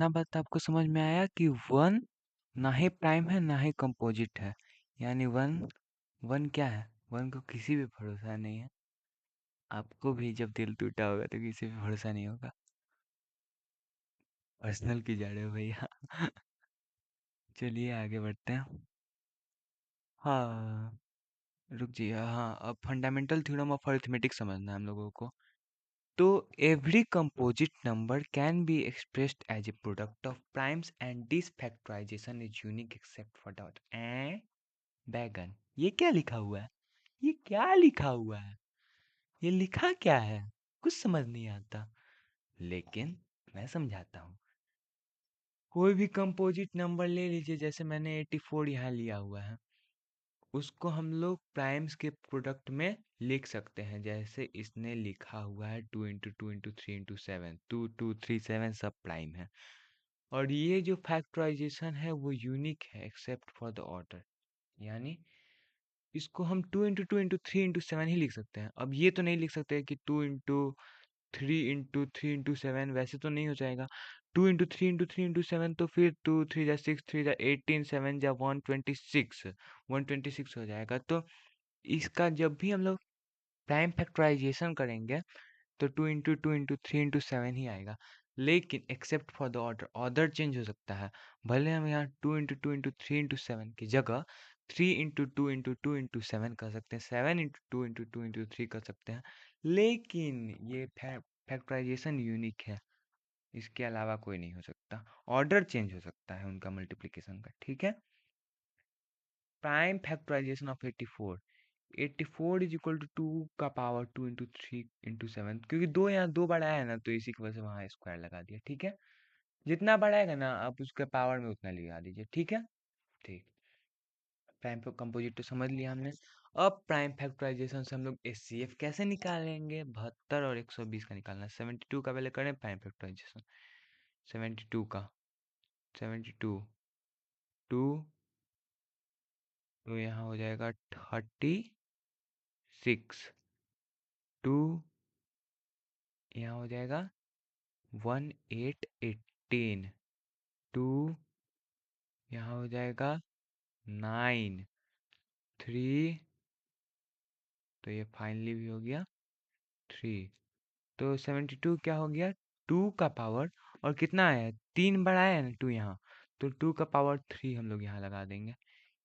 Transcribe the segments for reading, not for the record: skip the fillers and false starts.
इतना बात आपको समझ में आया कि वन ना ही प्राइम है ना ही कंपोजिट है। यानी वन वन क्या है? वन को किसी भी भरोसा नहीं है। आपको भी जब दिल टूटा होगा तो किसी पे भरोसा नहीं होगा। पर्सनल की जा रहे हो भैया। चलिए आगे बढ़ते हैं। हाँ, रुक जाइए। हाँ, अब फंडामेंटल थ्योरम ऑफ अरिथमेटिक समझना है हम लोगों को। तो every composite number can be expressed as a product of primes and this factorisation is unique except for डॉट बैगन। ये क्या लिखा हुआ है? ये क्या लिखा हुआ है? ये लिखा क्या है? कुछ समझ नहीं आता, लेकिन मैं समझाता हूँ। कोई भी कंपोजिट नंबर ले लीजिए, जैसे मैंने 84 यहाँ लिया हुआ है। उसको हम लोग प्राइम्स के प्रोडक्ट में लिख सकते हैं, जैसे इसने लिखा हुआ है 2 × 2 × 3 × 7, 2237 सब प्राइम है। और ये जो फैक्टराइजेशन है वो यूनिक है एक्सेप्ट फॉर द ऑर्डर। यानी इसको हम 2 × 2 × 3 × 7 ही लिख सकते हैं। अब ये तो नहीं लिख सकते कि 2 × 3 × 3 × 7, वैसे तो नहीं हो जाएगा। 2 × 3 × 3 × 7 तो फिर 2 3 6 3 7 126, 126 हो जाएगा। तो इसका जब भी हम लोग प्राइम फैक्टराइजेशन करेंगे तो 2 × 2 × 3 × 7 ही आएगा। लेकिन except for the order, order change हो सकता है। भले हम यहाँ 2 × 2 × 3 × 7 की जगह 3 × 2 × 2 × 7 कर सकते हैं, 7 × 2 × 2 × 3 कर सकते हैं। लेकिन ये फैक्टराइजेशन यूनिक है, इसके अलावा कोई नहीं हो सकता। ऑर्डर चेंज हो सकता है उनका मल्टीप्लिकेशन का, ठीक है। Prime factorisation of 84, 84 is equal to 2 का पावर 2 × 3 × 7, क्योंकि दो यहाँ दो बड़ा है ना, तो इसी की वजह से वहाँ स्क्वायर लगा दिया, ठीक है। जितना बढ़ाएगा ना आप उसके पावर में उतना लगा दीजिए, ठीक है। ठीक, प्राइम कंपोजिट तो समझ लिया हमने। अब प्राइम फैक्टराइजेशन से हम लोग एचसीएफ कैसे निकालेंगे? 72 और 120 का निकालना है। 72 का पहले करें प्राइम फैक्टराइजेशन। 72 का 72 2, तो यहाँ हो जाएगा 36, 2 यहाँ हो जाएगा 1818, 2 यहाँ हो जाएगा 9, 3, तो ये फाइनली भी हो गया 3। तो 72 क्या हो गया? 2 का पावर, और कितना आया? 3 बढ़ाया है ना 2 यहाँ, तो 2 का पावर 3 हम लोग यहाँ लगा देंगे,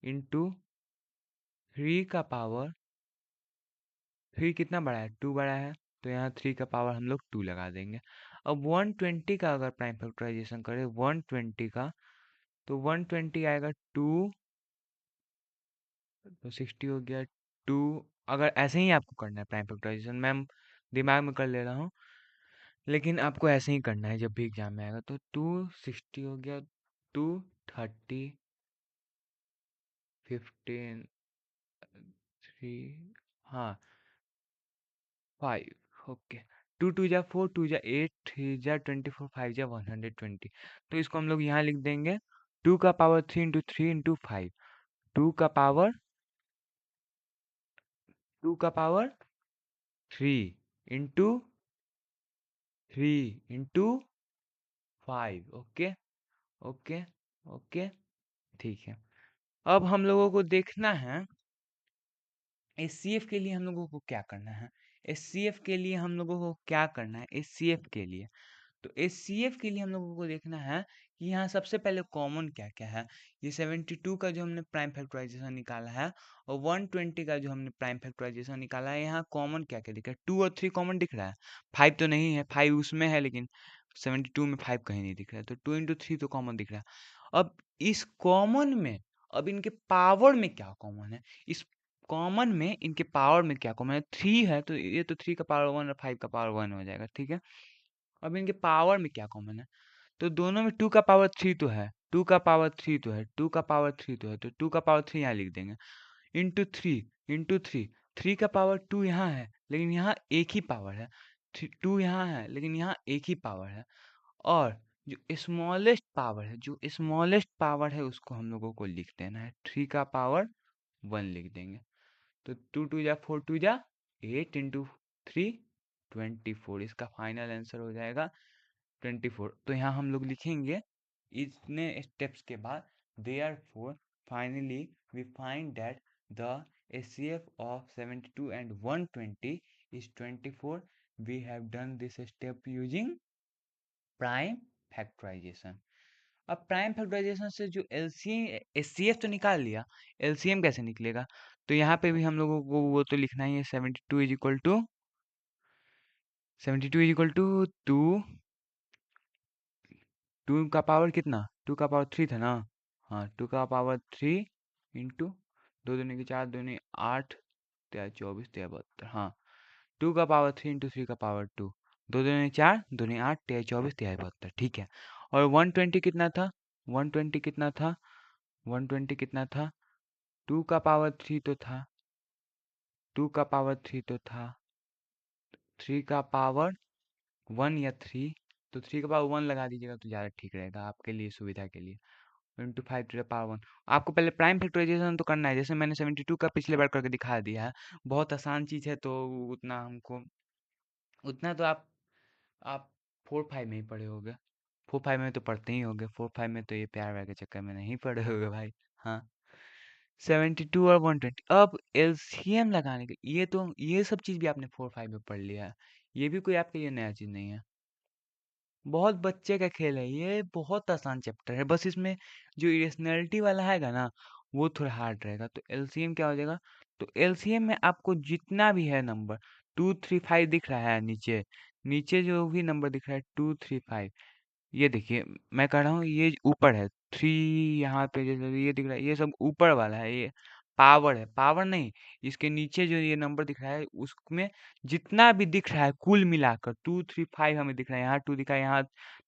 इंटू 3 का पावर 3 कितना बड़ा है? 2 बड़ा है, तो यहाँ 3 का पावर हम लोग 2 लगा देंगे। अब 120 का अगर प्राइम फैक्टराइजेशन करें 120 का, तो 120 आएगा 2, तो 60 हो गया 2। अगर ऐसे ही आपको करना है प्राइम फैक्टराइजेशन, मैं दिमाग में कर ले रहा हूँ, लेकिन आपको ऐसे ही करना है जब भी एग्जाम में आएगा। तो 260 हो गया, 230, 15, 3, हाँ 5, ओके। 2 2 जा 4, 2 जा 8, 3 जा 24, 5 जा 120। तो इसको हम लोग यहाँ लिख देंगे 2 का पावर 3 × 3 × 5, 2 का power 3 into 3 × 5। Okay okay okay, ठीक है। अब हम लोगों को देखना है एचसीएफ के लिए हम लोगों को क्या करना है। एचसीएफ के लिए हम लोगों को क्या करना है? एचसीएफ के लिए, तो एचसीएफ के लिए हम लोगों को देखना है कि यहाँ सबसे पहले कॉमन क्या क्या है। ये 72 का जो हमने प्राइम फैक्टराइजेशन निकाला है और 120 का जो हमने प्राइम फैक्टराइजेशन निकाला है, यहाँ कॉमन क्या क्या दिख रहा है? 2 और 3 कॉमन दिख रहा है, 5 तो नहीं है, 5 उसमें है लेकिन 72 में 5 कहीं नहीं दिख रहा है, तो 2 × 3 तो कॉमन दिख रहा है। अब इस कॉमन में, अब इनके पावर में क्या कॉमन है? इस कॉमन में इनके पावर में क्या कॉमन है? 3 है, तो ये तो 3 का पावर 1 और 5 का पावर 1 हो जाएगा, ठीक है। अब इनके पावर में क्या कॉमन है? तो दोनों में 2 का पावर 3 तो है, 2 का पावर 3 तो है, 2 का पावर 3 तो है, तो 2 का पावर 3 यहाँ लिख देंगे, इंटू 3, इंटू 3, 3 का पावर 2 यहाँ है लेकिन यहाँ एक ही पावर है, 2 यहाँ है लेकिन यहाँ एक ही पावर है। और जो स्मॉलेस्ट पावर है, जो स्मॉलेस्ट पावर है उसको हम लोगों को लिख देना है, 3 का पावर 1 लिख देंगे। तो 2 2 जा 4, 2 जा 8 इंटू 3 24, इसका फाइनल आंसर हो जाएगा 24। तो यहाँ हम लोग लिखेंगे इतने स्टेप्स के बाद therefore finally we find that the HCF of 72 and 120 is 24. We have done this step using prime factorization. अब प्राइम फैक्टराइजेशन से जो एलसीएम एचसीएफ तो निकाल लिया, एलसीएम कैसे निकलेगा? तो यहाँ पे भी हम लोगों को वो तो लिखना ही है। 72 इज इक्वल टू 2 2 का पावर कितना? 2 का पावर 3 था ना? हाँ, 2 का पावर 3 इंटू 2 दूनी की 4 दूनी 8 तेरह 24 तेरह 72। हाँ, 2 का पावर 3 इंटू 3 का पावर 2, 2 दूनी 4 दूनी 8 तेरह 24 तेरह 72। ठीक है। और 120 कितना था? 120 कितना था? 120 कितना था? 2 का पावर 3 तो था, 2 का पावर 3 तो था, 3 का पावर 1 या 3, तो 3 का पावर 1 लगा दीजिएगा तो ज़्यादा ठीक रहेगा आपके लिए, सुविधा के लिए। Into 5 to the power 1। आपको पहले प्राइम फैक्टराइजेशन तो करना है, जैसे मैंने 72 का पिछले बार करके दिखा दिया है। बहुत आसान चीज़ है, तो उतना हमको उतना तो आप 4 5 में ही पढ़े होगे। 4 5 में तो पढ़ते ही होगे, 4 5 में तो ये प्यार व्यार के चक्कर में नहीं पढ़े होगे भाई। हाँ, 72 और 120। अब एलसीएम लगाने के ये सब चीज़ भी आपने 4 5 में पढ़ लिया है। ये भी कोई आपके लिए नया चीज़ नहीं है। बहुत बच्चे का खेल है ये, बहुत आसान चैप्टर है। बस इसमें जो इरेशनैलिटी वाला हैगा ना, वो थोड़ा हार्ड रहेगा। तो एलसीएम क्या हो जाएगा? तो एलसीएम में आपको जितना भी है नंबर, 2 3 5 दिख रहा है नीचे, नीचे जो भी नंबर दिख रहा है 2 3 5, ये देखिए, मैं कह रहा हूँ ये ऊपर है 3, यहाँ पे जैसे ये दिख रहा है, ये सब ऊपर वाला है, ये पावर है। पावर नहीं, इसके नीचे जो ये नंबर दिख रहा है उसमें जितना भी दिख रहा है कुल मिलाकर 2 3 5 हमें दिख रहा है। यहाँ 2 दिखा, यहाँ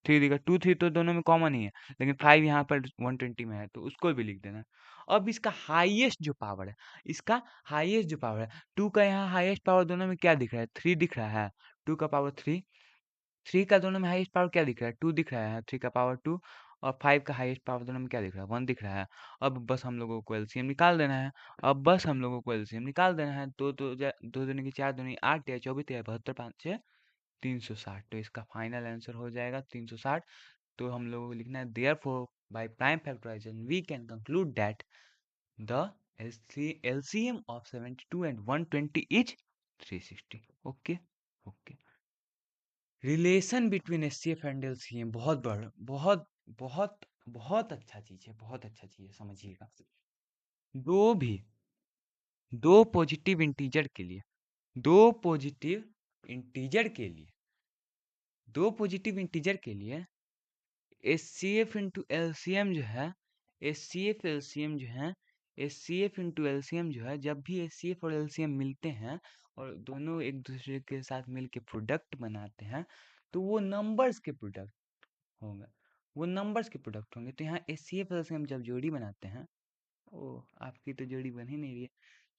3 दिखा, 2 3 तो दोनों में कॉमन ही है, लेकिन 5 यहाँ पर 120 में है, तो उसको भी लिख देना। अब इसका हाईएस्ट जो पावर है, इसका हाईएस्ट जो पावर है, 2 का यहाँ हाईएस्ट पावर दोनों में क्या दिख रहा है? 3 दिख रहा है। 2 का पावर 3, 3 का दोनों में हाईएस्ट पावर क्या दिख रहा है? 2 दिख रहा है, 3 का पावर 2। और 5 का हाईएस्ट पावर दोनों में क्या दिख रहा है? 1 दिख रहा है। अब बस हम लोगों को एलसीएम निकाल देना है। अब बस हम लोगों को एलसीएम निकाल देना है। 2 दूनी की 4 दूनी 8 या 24 या 72 5 6 360। तो इसका फाइनल आंसर हो जाएगा 360। तो हम लोगों को लिखना है therefore by prime factorisation we can conclude that the LCM of 72 and 120 is 360। Okay okay. Relation between HCF and LCM बहुत बड़ा, बहुत बहुत बहुत अच्छा चीज है, बहुत अच्छा चीज है, समझिएगा। दो भी दो पॉजिटिव इंटीजर के लिए, दो पॉजिटिव इंटीजर के लिए दो पॉजिटिव इंटीजर के लिए H C F into LCM जो है, एच सी एफ एलसीएम जो है, H C F into LCM जो है, जब भी एच सी एफ और एलसीएम मिलते हैं और दोनों एक दूसरे के साथ मिलके प्रोडक्ट बनाते हैं, तो वो नंबर्स के प्रोडक्ट होंगे, वो नंबर्स के प्रोडक्ट होंगे। तो यहाँ एच सी एफ एल से हम जब जोड़ी बनाते हैं, ओ आपकी तो जोड़ी बन ही नहीं रही है,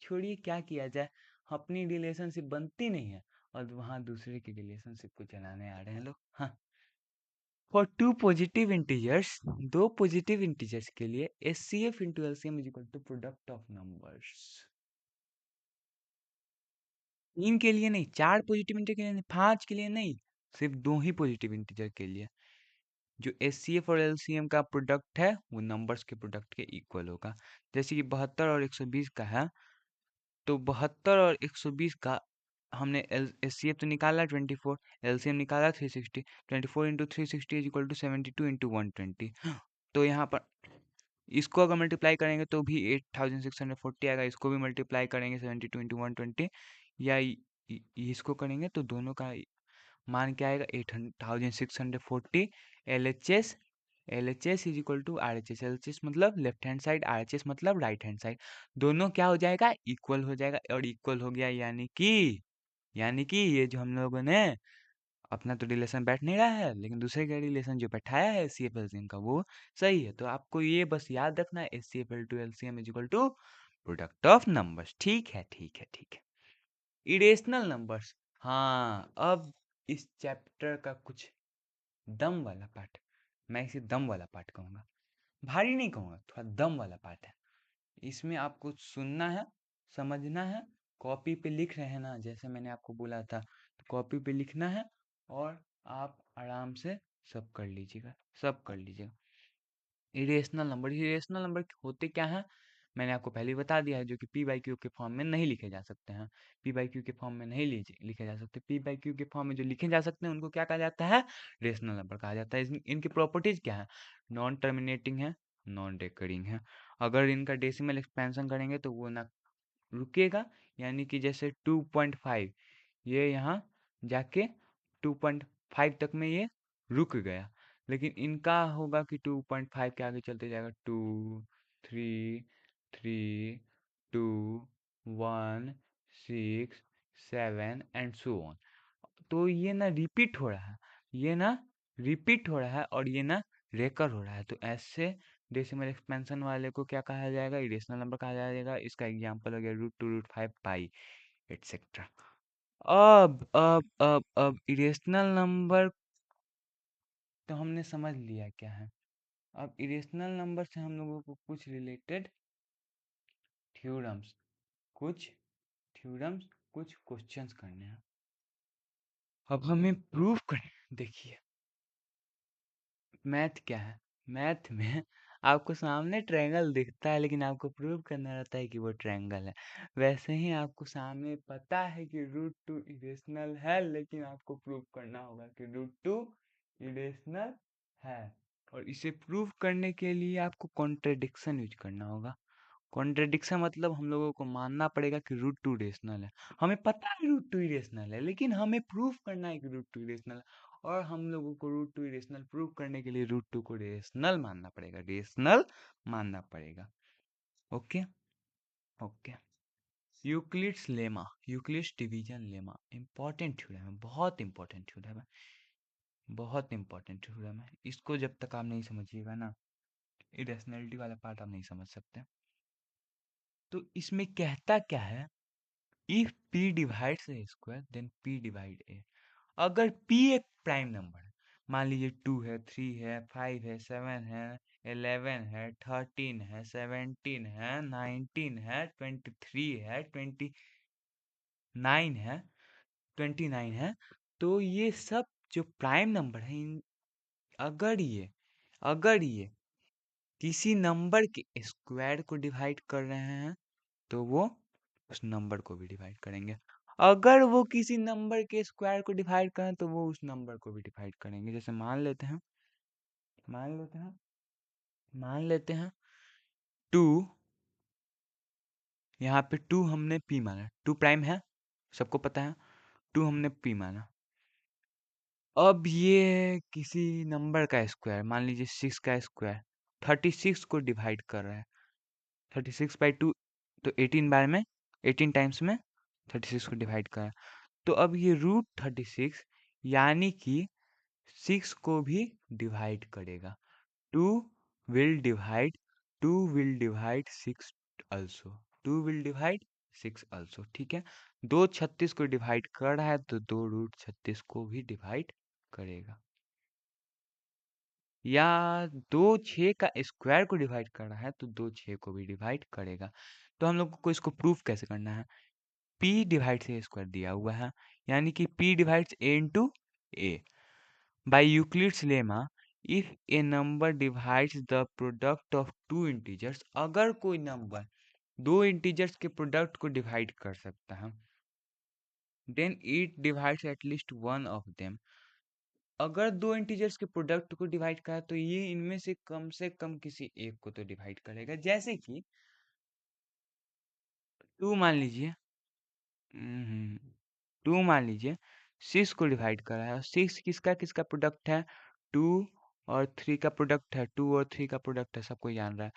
छोड़िए क्या किया जाए, अपनी रिलेशनशिप बनती नहीं है और वहाँ दूसरे की रिलेशनशिप को चलाने आ रहे हैं लोग। हाँ, फॉर टू पॉजिटिव इंटीजर्स, दो पॉजिटिव इंटीजर्स के लिए H C F into L C M is equal to product of numbers. 3 के लिए नहीं, 4 पॉजिटिव इंटीजर के लिए नहीं, 5 के लिए नहीं, सिर्फ 2 ही पॉजिटिव इंटीजर के लिए जो एचसीएफ और एलसीएम का प्रोडक्ट है वो नंबर्स के प्रोडक्ट के इक्वल होगा। जैसे कि 72 और 120 का है, तो 72 और 120 का हमने एचसीएफ तो निकाला 24, एलसीएम निकाला 360, 24 into 360 is equal to 72 into 120। तो यहाँ पर इसको अगर मल्टीप्लाई करेंगे तो भी 8640 आएगा, इसको भी मल्टीप्लाई करेंगे 72 इंटू 120, या इसको करेंगे तो दोनों का मान क्या आएगा 8640। L H S, L H S is equal to R H S, L H S मतलब left hand side, R H S मतलब राइट हैंड साइड, दोनों क्या हो जाएगा? इक्वल हो जाएगा। और इक्वल हो गया यानी कि ये जो हम लोगों ने अपना तो रिलेशन बैठ नहीं रहा है, लेकिन दूसरे का रिलेशन जो बैठाया है C F L C M का वो सही है। तो आपको ये बस याद रखना है, H C F L to L C M is equal to product of numbers. ठीक है ठीक है ठीक है। इरेशनल नंबर्स, हाँ, अब इस चैप्टर का कुछ दम वाला पार्ट, मैं इसे दम वाला पार्ट कहूँगा, भारी नहीं कहूँगा, थोड़ा दम वाला पार्ट है। इसमें आपको सुनना है, समझना है, कॉपी पे लिख रहे हैं ना, जैसे मैंने आपको बोला था, तो कॉपी पे लिखना है और आप आराम से सब कर लीजिएगा, सब कर लीजिएगा। इरेशनल नंबर होते क्या हैं, मैंने आपको पहले ही बता दिया है, जो कि पी बाई क्यू के फॉर्म में नहीं लिखे जा सकते हैं। पी बाई क्यू के फॉर्म में नहीं लिखे जा सकते। पी बाई क्यू के फॉर्म में जो लिखे जा सकते हैं उनको क्या कहा जाता है, रेशनल नंबर कहा जाता है। इनकी प्रॉपर्टीज क्या है, नॉन टर्मिनेटिंग है, नॉन रेकरिंग है। अगर इनका डेसिमल एक्सपेंशन करेंगे तो वो ना रुकेगा, यानी कि जैसे 2.5 ये यहाँ जाके 2.5 तक में ये रुक गया, लेकिन इनका होगा कि 2.5 के आगे चलते जाएगा, 2, 3, 3, 2, 1, 6, 7 एंड सो ऑन। तो ये ना रिपीट हो रहा है, ये ना रिपीट हो रहा है और ये ना रेकर हो रहा है। तो ऐसे डेसिमल एक्सपेंशन वाले को क्या कहा जाएगा, इरेशनल नंबर कहा जाएगा। इसका एग्जांपल हो गया √2, √5, पाई एटसेट्रा। अब इरेशनल नंबर तो हमने समझ लिया क्या है। अब इरेशनल नंबर से हम लोगों को कुछ रिलेटेड थ्योरम्स कुछ थ्योरम्स कुछ क्वेश्चंस करने हैं। अब हमें प्रूव करें। देखिए मैथ क्या है, मैथ में आपको सामने ट्रायंगल दिखता है लेकिन आपको प्रूव करना रहता है कि वो ट्रायंगल है। वैसे ही आपको सामने पता है कि √2 इरेशनल है, लेकिन आपको प्रूव करना होगा कि √2 इरेशनल है। और इसे प्रूव करने के लिए आपको कॉन्ट्रडिक्शन यूज करना होगा। कॉन्ट्रडिक्शन मतलब हम लोगों को मानना पड़ेगा कि √2 इरेशनल है। हमें पता है √2 इरेशनल है, लेकिन हमें प्रूव करना है कि √2 इरेशनल है। और हम लोगों को √2 इरेशनल प्रूव करने के लिए √2 को रेशनल मानना पड़ेगा, रेशनल मानना पड़ेगा। Okay okay. Euclid's lemma, Euclid's division lemma, important theorem है, बहुत इंपॉर्टेंट थ्योरम है, बहुत इंपॉर्टेंट थ्योरम है। इसको जब तक आप नहीं समझिएगा ना, इरेशनलिटी वाला पार्ट आप नहीं समझ सकते। तो इसमें कहता क्या है, if p divides a square then p divide a। अगर p एक प्राइम नंबर है, मान लीजिए 2 है, 3 है, 5 है, 7 है, 11 है, 13 है, 17 है, 19 है, 23 है, 29 है, 29 है, तो ये सब जो प्राइम नंबर है, अगर ये किसी नंबर के स्क्वायर को डिवाइड कर रहे हैं तो वो उस नंबर को भी डिवाइड करेंगे। अगर वो किसी नंबर के स्क्वायर को डिवाइड करें तो वो उस नंबर को भी डिवाइड करेंगे। जैसे मान लेते हैं 2, यहाँ पे 2 हमने p माना, 2 प्राइम है, सबको पता है, 2 हमने p माना। अब ये किसी नंबर का स्क्वायर, मान लीजिए 6 का स्क्वायर 36 को डिवाइड कर रहा है, 36/2 तो 18 बार में 18 टाइम्स में 36 को डिवाइड कर रहा है। तो अब ये √36 यानी कि 6 को भी डिवाइड करेगा। 2 will divide 6 also, 2 will divide 6 also, ठीक है। 2 36 को डिवाइड कर रहा है तो 2 √36 को भी डिवाइड करेगा, या 2 6 का स्क्वायर को डिवाइड कर रहा है तो 2 6 को भी डिवाइड करेगा। तो हम लोग को इसको प्रूफ कैसे करना है, p डिवाइड से स्क्वायर दिया हुआ है, यानी कि p divides a into a। By Euclid's lemma, if a number divides the product of two integers, अगर कोई नंबर दो इंटीजर्स के प्रोडक्ट को डिवाइड कर सकता है, then it divides at least one of them। अगर दो इंटीजर्स के प्रोडक्ट को डिवाइड करा तो ये इनमें से कम किसी एक को तो डिवाइड करेगा। जैसे कि 2 मान लीजिए, 2 मान लीजिए 6 को डिवाइड करा है, और 6 किसका किसका प्रोडक्ट है, 2 और 3 का प्रोडक्ट है, 2 और 3 का प्रोडक्ट है, सब कोई जान रहा है।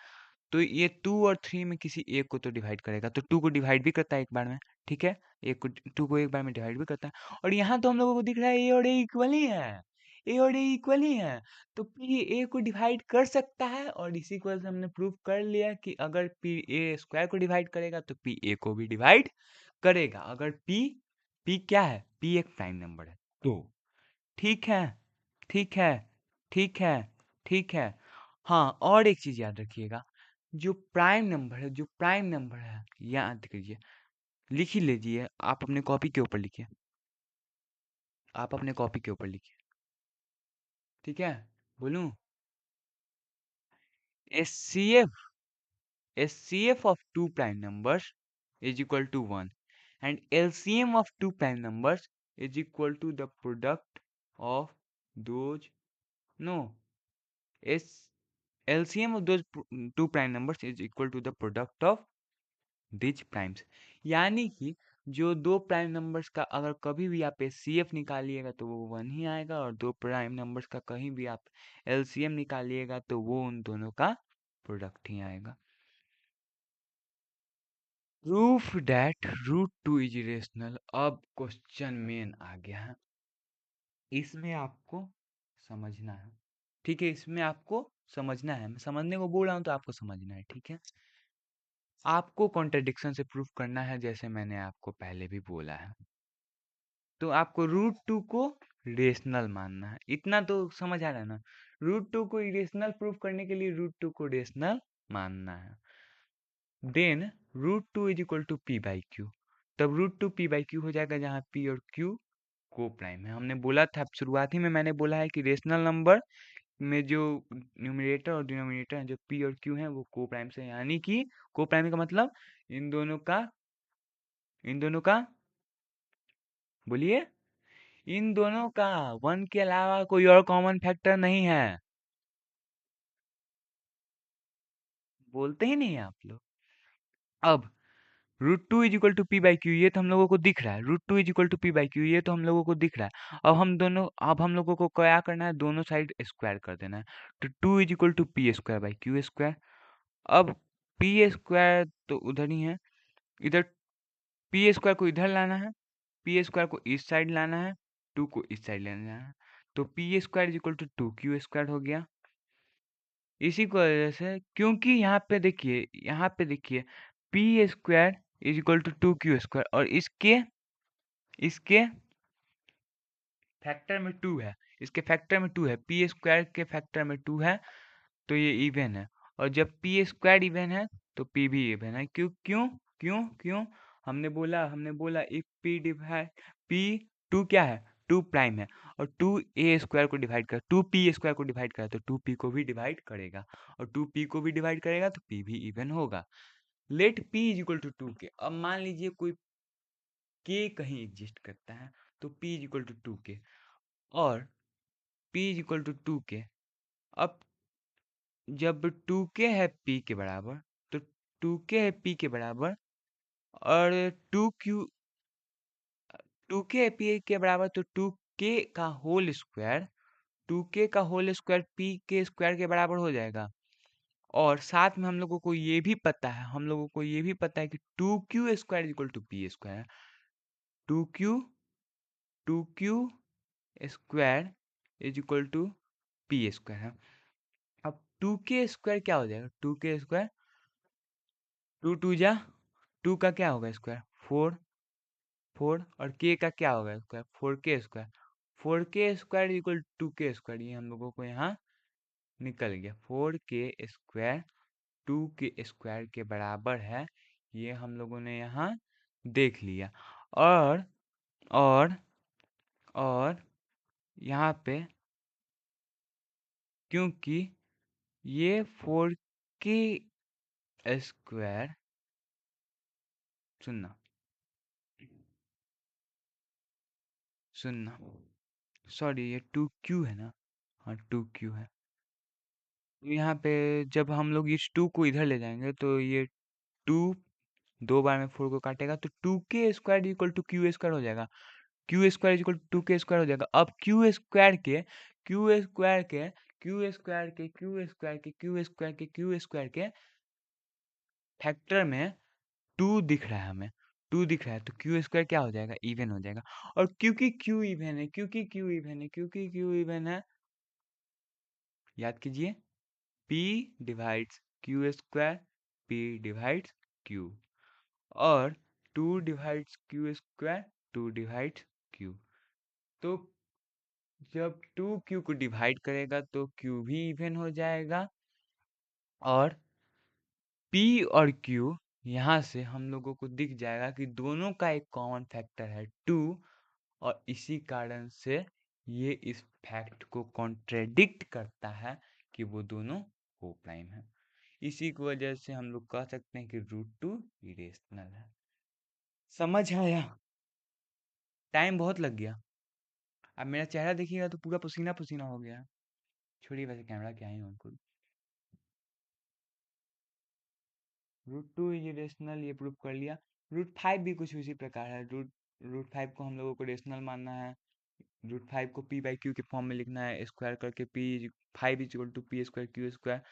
तो ये 2 और 3 में किसी एक को तो डिवाइड करेगा, तो 2 को डिवाइड भी करता है एक बार में, ठीक है, 2 को एक बार में डिवाइड भी करता है। और यहाँ तो हम लोगों को दिख रहा है ए और ए इक्वल ही है, ए और ए इक्वल ही है, तो पी ए को डिवाइड कर सकता है। और इसी को से हमने प्रूव कर लिया कि अगर पी ए स्क्वायर को डिवाइड करेगा तो पी ए को भी डिवाइड करेगा। अगर पी क्या है, पी एक प्राइम नंबर है तो, ठीक है, ठीक है, ठीक है, ठीक है। हाँ, और एक चीज याद रखिएगा, जो प्राइम नंबर है याद कीजिए, लिख ही लीजिए, आप अपने कॉपी के ऊपर लिखिए, आप अपने कॉपी के ऊपर लिखिए। ठीक है, बोलूं? SCF of two prime numbers is equal to 1 and LCM of two prime numbers is equal to the product of those, no, S LCM of those two prime numbers is equal to the product of these primes. यानी कि जो दो prime numbers का अगर कभी भी आप HCF निकालिएगा तो वो 1 ही आएगा, और दो प्राइम नंबर्स का कहीं भी आप एलसीएम निकालिएगा तो वो उन दोनों का प्रोडक्ट ही आएगा। Proof that root two is irrational. अब क्वेश्चन मेन आ गया है, इसमें आपको समझना है, ठीक है, इसमें आपको समझना है, मैं समझने को बोल रहा हूँ तो आपको समझना है, ठीक है। आपको कॉन्ट्रडिक्शन से प्रूफ करना है, जैसे मैंने आपको पहले भी बोला है। तो आपको रूट टू को रेशनल मानना है, इतना तो समझ आ रहा है ना। रूट टू को इरेशनल प्रूफ करने के लिए रूट टू को रेशनल मानना है। Then root two is equal to P by q, तब root two P by q हो जाएगा, जहाँ पी और क्यू को प्राइम है। हमने बोला था शुरुआती में, मैंने बोला है कि रेशनल नंबर में जो न्यूमरेटर और डिनोमिनेटर हैं, जो पी और क्यू हैं, वो को प्राइम से, यानी कि को प्राइम का मतलब इन दोनों का बोलिए, इन दोनों का वन के अलावा कोई और कॉमन फैक्टर नहीं है। बोलते ही नहीं है आप लोग। अब root two is equal to P by Q, ये तो हम लोगों को दिख रहा है। Root two is equal to P by Q, ये तो हम लोगों को दिख रहा है। अब हम लोगों को क्या करना है, दोनों साइड स्क्वायर कर देना है। तो two is equal to P square by Q square. अब पी स्क्वायर तो उधर ही है, इधर पी स्क्वायर को इधर लाना है, पी स्क्वायर को इस साइड लाना है, टू को इस साइड लाना है। तो p square is equal to two q square हो गया। इसी को वजह से, क्योंकि यहाँ पे देखिए p square is equal to two q square, और इसके इसके फैक्टर में टू है, इसके फैक्टर में टू है, पी स्क्वायर के फैक्टर में टू है, तो ये इवन है। और जब पी स्क्वायर इवन है तो पी भी इवन है। क्यों क्यों क्यों क्यों? हमने बोला if p divide p, two क्या है, टू प्राइम है, और टू ए स्क्वायर को डिवाइड कर, टू पी स्क्वायर को डिवाइड करे तो टू पी को भी डिवाइड करेगा, और टू पी को भी डिवाइड करेगा तो पी भी इवन होगा। Let p is equal to two k. अब मान लीजिए कोई के कहीं एग्जिस्ट करता है, तो p is equal to two k, और p is equal to two k. अब जब टू के है पी के बराबर, तो टू के है पी के बराबर, और टू के है पी के बराबर, तो टू के का होल स्क्वायर पी के स्क्वायर के बराबर हो जाएगा। और साथ में हम लोगों को ये भी पता है कि two q square equal to P square. Two q two q square is equal to P square है। अब टू के स्क्वायर क्या हो जाएगा, to k square, to to जा, टू का क्या होगा स्क्वायर, फोर, फोर, और के का क्या होगा स्क्वायर, फोर के स्क्वायर। फोर के square equal to k square, ये हम लोगों को यहाँ निकल गया। फोर के स्क्वायर टू के स्क्वायर के बराबर है, ये हम लोगों ने यहाँ देख लिया। और और और यहाँ पे, क्योंकि ये फोर के स्क्वायर, सुनना सुनना, सॉरी, ये टू क्यू है ना, हाँ टू क्यू है। तो यहाँ पे जब हम लोग इस टू को इधर ले जाएंगे तो ये टू दो बार में फोर को काटेगा, तो two k square equal to q square हो जाएगा। Q square equal to k square हो जाएगा। अब क्यू स्क्वायर के क्यू स्क्वायर के क्यू स्क्वायर के क्यू स्क्वायर के क्यू स्क्वायर के फैक्टर में टू दिख रहा है हमें, टू दिख रहा है, तो क्यू स्क्वायर क्या हो जाएगा, इवन हो जाएगा। और क्योंकि क्यू इवन है, याद कीजिए, P divides Q square, P divides Q, और to divides Q square, to divides Q। तो जब टू क्यू को डिवाइड करेगा तो Q भी इवन हो जाएगा, और P और Q यहाँ से हम लोगों को दिख जाएगा कि दोनों का एक कॉमन फैक्टर है टू, और इसी कारण से ये इस फैक्ट को कॉन्ट्रेडिक्ट करता है कि वो दोनों को प्राइम है। इसी की वजह से हम लोग कह सकते हैं कि √2 इरेशनल है। समझ आया? टाइम बहुत लग गया। अब मेरा चेहरा देखिएगा तो पूरा पसीना पसीना हो गया। छोड़िए, वैसे कैमरा क्या ही उनको। √2 इज रेशनल, ये प्रूव कर लिया। √5 भी कुछ उसी प्रकार है। √5 को हम लोगों को रेशनल मानना है। √5 को p बाई क्यू के फॉर्म में लिखना है, स्क्वायर करके 5 is equal to P square q square.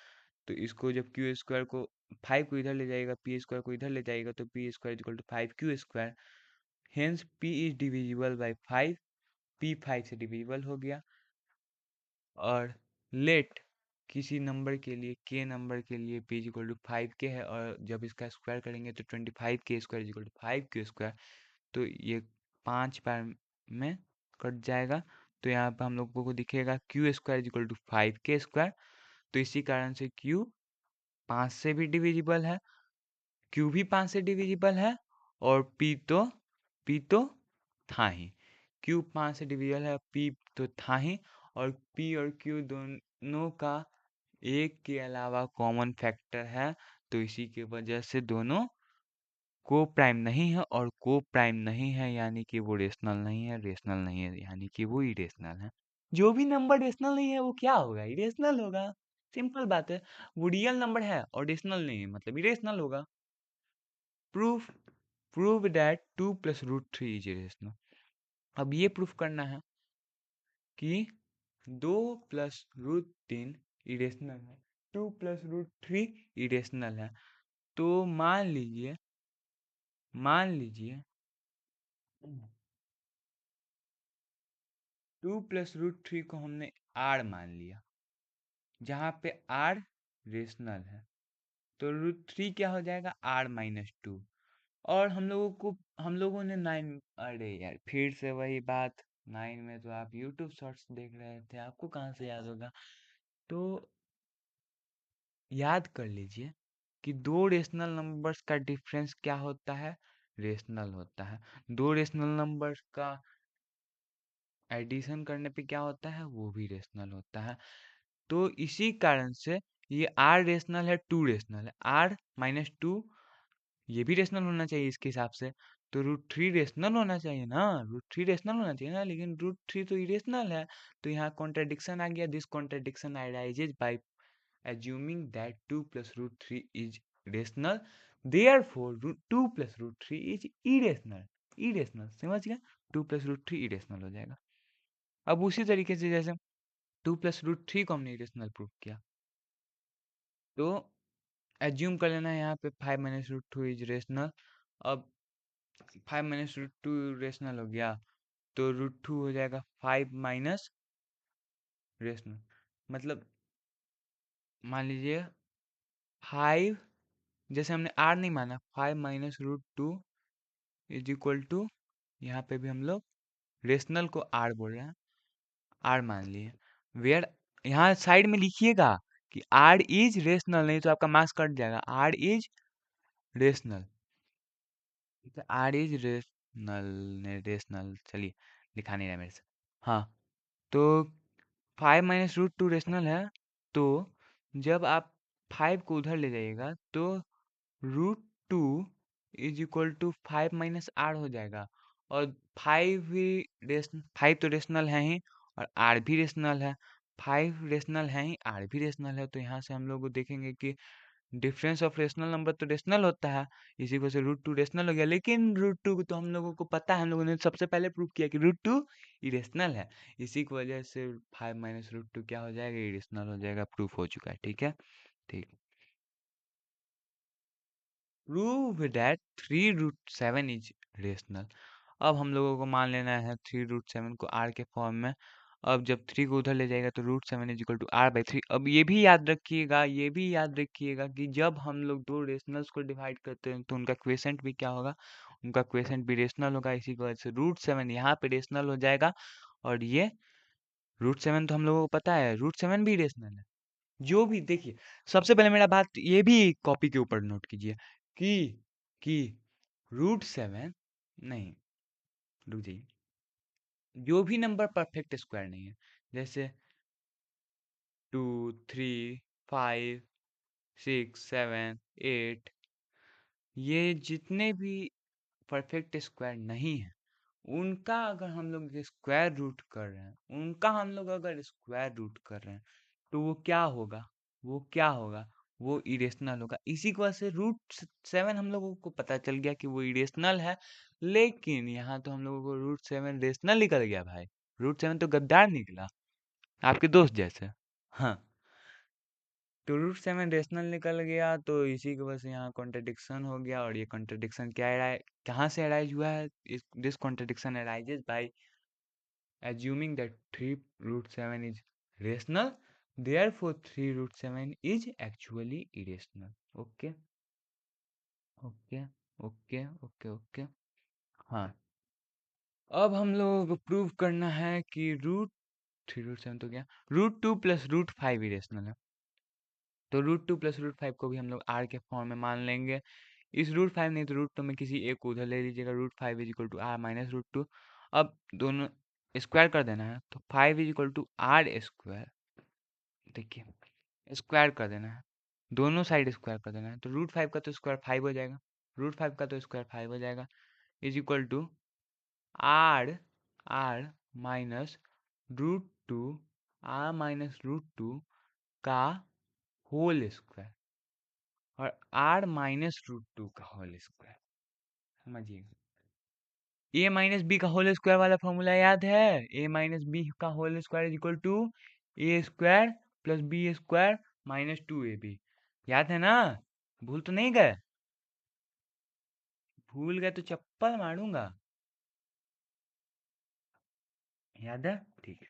तो इसको जब क्यू स्क्वायर को 5 को इधर ले जाएगा, पी स्क्वायर को इधर ले जाएगा, तो p square is equal to 5 q square. Hence p is divisible by 5, p 5 से डिविजिबल हो गया। और लेट किसी नंबर के लिए, k नंबर के लिए p इक्वल टू 5k है, और जब इसका स्क्वायर करेंगे तो 25k square equal to 5k square. तो ये 5 बार में कट जाएगा। तो यहाँ पर हम लोगों को दिखेगा q square equal to 5k square. तो इसी कारण से q 5 से भी डिविजिबल है, q भी 5 से डिविजिबल है, और p तो था ही। q 5 से डिविजिबल है, p तो था ही, और p और q दोनों का एक के अलावा कॉमन फैक्टर है। तो इसी की वजह से दोनों को प्राइम नहीं है, और को प्राइम नहीं है यानी कि वो रेशनल नहीं है, रेशनल नहीं है यानी कि वो इरेशनल है। जो भी नंबर रेशनल नहीं है वो क्या होगा? इरेशनल होगा। सिंपल बात है। वो रियल नंबर है और रेशनल नहीं है मतलब इरेशनल होगा। Proof prove that 2 plus √3 is irrational. अब ये प्रूफ करना है कि 2 प्लस √3 इरेशनल है, 2 प्लस √3 इरेशनल है। तो मान लीजिए 2 प्लस √3 को हमने r मान लिया, जहाँ पे r रेशनल है। तो √3 क्या हो जाएगा? r-2। और हम लोगों ने 9, अरे यार फिर से वही बात। 9 में तो आप यूट्यूब शॉर्ट्स देख रहे थे, आपको कहाँ से याद होगा? तो याद कर लीजिए कि दो रेशनल नंबर्स का डिफरेंस क्या होता है? रेशनल होता है। दो रेशनल नंबर्स का एडिशन करने पे क्या होता है? वो भी रेशनल होता है। तो इसी कारण से ये r रेशनल है, 2 रेशनल है। r-2 ये भी रेशनल होना चाहिए इसके हिसाब से। तो √3 रेशनल होना चाहिए ना, √3 रेशनल होना चाहिए ना, लेकिन √3 तो इरेशनल है। तो यहाँ कॉन्ट्रडिक्शन आ गया। This contradiction arises by assuming that 2 plus √3 is rational, therefore 2 plus √3 is irrational। irrational समझ गया? 2 plus √3 irrational हो जाएगा। अब उसी तरीके से जैसे 2 प्लस √3 को हमने इरेशनल प्रूव किया, तो एज्यूम कर लेना है यहाँ पे 5 माइनस √2 इज रेशनल। अब 5 माइनस √2 रेशनल हो गया, तो √2 हो जाएगा 5 माइनस रेशनल। मतलब मान लीजिए 5, जैसे हमने r नहीं माना, 5 माइनस √2 इज इक्वल टू, यहाँ पे भी हम लोग रेशनल को r बोल रहे हैं, r मान लिए। वेयर यहाँ साइड में लिखिएगा कि r इज रेशनल, नहीं तो आपका मार्क्स कट जाएगा। r is rational, r is rational ने रेशनल, चलिए लिखा नहीं रहा मेरे से। हाँ, तो 5 माइनस √2 रेशनल है। तो जब आप 5 को उधर ले जाइएगा तो √2 is equal to 5 minus r हो जाएगा। और 5 तो रेशनल है ही, और r भी रेशनल है। 5 रेशनल है ही, r भी रेशनल है। तो यहाँ से हम लोग देखेंगे कि डिफरेंस ऑफ रेशनल नंबर तो रेशनल होता है, इसी को से √2 रेशनल हो गया। लेकिन √2 को तो हम लोगों को पता है, हम लोगों ने सबसे पहले प्रूव किया कि √2 इरेशनल है। इसी की वजह से 5 माइनस √2 क्या हो जाएगा? इरेशनल हो जाएगा। प्रूफ हो चुका है। ठीक है, ठीक। Prove that 3√7 is rational. अब हम लोगों को मान लेना है 3√7 को r के फॉर्म में। अब जब 3 को उधर ले जाएगा तो √7 इज इक्वल टू r/3। अब ये भी याद रखिएगा कि जब हम लोग दो रेशनल्स को डिवाइड करते हैं तो उनका क्वेशेंट भी क्या होगा? उनका क्वेशेंट भी रेशनल होगा। इसी की वजह से √7 यहाँ पे रेशनल हो जाएगा, और ये √7 तो हम लोगों को पता है, √7 भी रेशनल है। जो भी देखिए, सबसे पहले मेरा बात ये भी कॉपी के ऊपर नोट कीजिए कि कि √7 नहीं, रुक जाइए, जो भी नंबर परफेक्ट स्क्वायर नहीं है, जैसे 2, 3, 5, 6, 7, 8, ये जितने भी परफेक्ट स्क्वायर नहीं है, उनका अगर हम लोग स्क्वायर रूट कर रहे हैं, उनका हम लोग अगर स्क्वायर रूट कर रहे हैं, तो वो क्या होगा? वो क्या होगा? वो इरेशनल होगा। इसी की वजह से रूट 7 हम लोगों को पता चल गया कि वो इरेशनल है, लेकिन यहाँ तो हम लोगों को रूट 7 रेशनल निकल गया भाई। रूट 7 तो गद्दार निकला, आपके दोस्त जैसे। हाँ, तो रूट 7 रेशनल निकल गया, तो इसी की वजह से यहाँ कॉन्ट्रडिक्शन हो गया, और ये कॉन्ट्रडिक्शन कहाँ से अराइज हुआ है? This contradiction arises by assuming that 3 root 7 is rational, therefore 3 root 7 is actually irrational. Okay, okay, okay, okay, okay. हाँ, अब हम लोगों को प्रूव करना है कि रूट 3 रूट 7 तो क्या, रूट 2 प्लस रूट 5 इरेशनल है। तो रूट 2 प्लस रूट 5 को भी हम लोग आर के फॉर्म में मान लेंगे। इस रूट 5 नहीं तो रूट 2 में किसी एक को उधर ले लीजिएगा। Root 5 is equal to r minus root 2। अब दोनों स्क्वायर कर देना है, तो 5 is equal to r square. देखिए स्क्वायर कर देना है, दोनों साइड स्क्वायर कर देना है, तो रूट 5 का तो स्क्वायर 5 हो जाएगा, रूट 5 का तो स्क्वायर 5 हो जाएगा, is equal to r r minus root 2 r minus root 2 का होल स्क्वायर, और आर माइनस रूट 2 का होल स्क्वायर। समझिएगा, ए माइनस बी का होल स्क्वायर वाला फॉर्मूला याद है? ए माइनस बी का whole square is equal to a square plus b square minus 2ab। याद है ना? भूल तो नहीं गए? भूल गए तो चप्पल मारूंगा। याद है? ठीक है,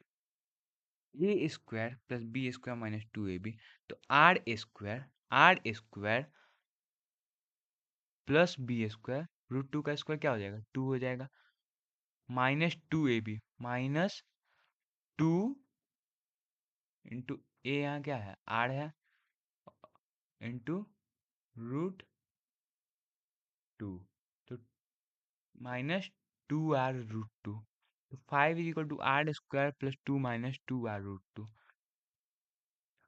a square plus b square minus 2ab, तो r square plus b square root 2 का स्क्वायर क्या हो जाएगा? 2 हो जाएगा, माइनस 2ab माइनस 2 इंटू ए, यहाँ क्या है? आर है, इंटू रूट 2, तो -2r√2, तो 5 is equal to r square plus 2 minus 2r√2।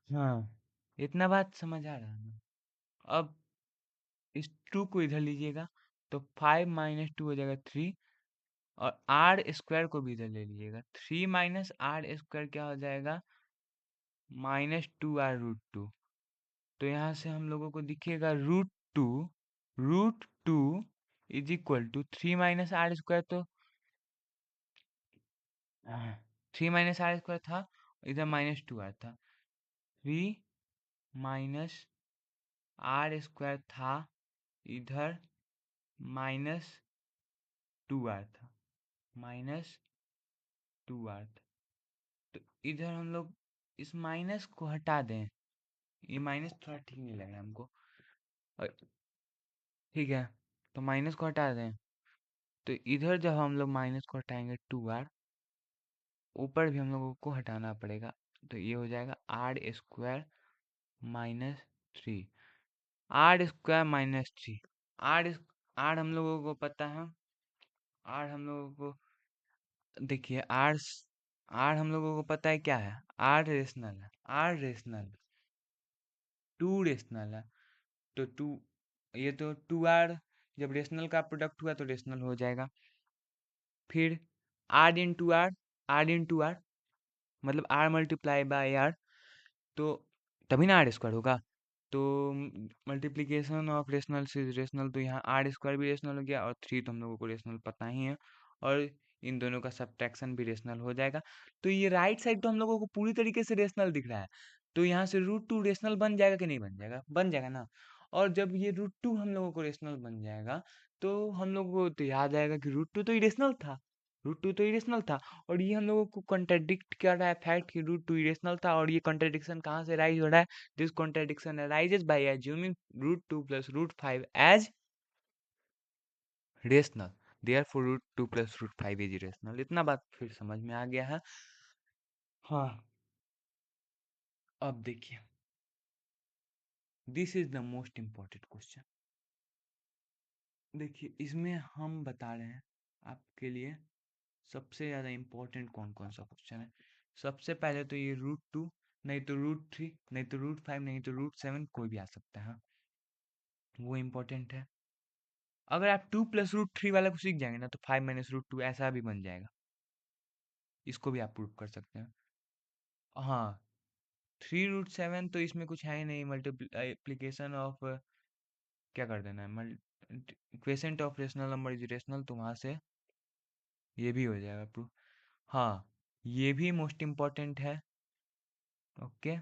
हाँ, इतना बात समझ आ रहा है ना? अब इस 2 को इधर लीजिएगा, तो 5 माइनस 2 हो जाएगा 3, और आर स्क्वायर को भी इधर ले लीजिएगा, 3 माइनस आर स्क्वायर क्या हो जाएगा? -2r√2। तो यहाँ से हम लोगों को दिखेगा root two is equal to 3 minus r square, तो 3 - r² था, इधर -2r था, 3 - r² था, इधर -2r था, -2r था। तो इधर हम लोग इस माइनस को हटा दें, ये माइनस थोड़ा ठीक नहीं लग रहा हमको, और ठीक है, तो माइनस को हटा दें, तो इधर जब हम लोग माइनस को हटाएंगे 2r, ऊपर भी हम लोगों को हटाना पड़ेगा, तो ये हो जाएगा r² -3, r² -3, आर आर हम लोगों को पता है, आर हम लोगों को देखिए, आर हम लोगों को पता है क्या है? आर रेशनल है, आर रेशनल, 2 रेशनल है, तो 2, ये तो 2r जब रेशनल का प्रोडक्ट हुआ तो रेशनल हो जाएगा। फिर r इंटू आर मतलब r मल्टीप्लाई बाय आर, तो तभी ना r² होगा। तो मल्टीप्लीकेशन ऑफ रेशनल से रेशनल, तो यहाँ r² भी रेशनल हो गया, और 3 तो हम लोगों को रेशनल पता ही है, और इन दोनों का सब्ट्रैक्शन भी रेशनल हो जाएगा। तो ये राइट साइड तो हम लोगों को पूरी तरीके से रेशनल दिख रहा है, तो यहाँ से रूट 2 रेशनल बन जाएगा कि नहीं बन जाएगा? बन जाएगा ना। और जब ये रूट 2 हम लोगों को रेशनल बन जाएगा, तो हम लोगों को तो याद आएगा कि रूट 2 तो इरेशनल था, रूट 2 तो इरेशनल था, और ये हम लोगों को कॉन्ट्रडिक्ट कर रहा है फैक्ट कि रूट 2 इरेशनल था, और ये कॉन्ट्रडिक्शन कहाँ से राइज हो रहा है? This contradiction arises by assuming root 2 plus root 5 as rational, therefore root 2 plus root 5 is irrational। इतना बात फिर समझ में आ गया है? हाँ, अब देखिए, this is the most important question. देखिए, इसमें हम बता रहे हैं आपके लिए सबसे ज़्यादा इम्पोर्टेंट कौन कौन सा क्वेश्चन है? सबसे पहले तो ये √2, नहीं तो √3, नहीं तो √5, नहीं तो √7, कोई भी आ सकता है, हाँ, वो इम्पोर्टेंट है। अगर आप 2 प्लस √3 वाला को सीख जाएंगे ना तो 5 माइनस √2 ऐसा भी बन जाएगा, इसको भी आप प्रूव कर सकते हैं। हाँ, 3√7 तो इसमें कुछ है ही नहीं, मल्टीप्लीकेशन ऑफ क्या कर देना है, quiescent of rational number is rational, तो वहाँ से ये भी हो जाएगा प्रूफ। हाँ, ये भी मोस्ट इम्पॉर्टेंट है। ओके,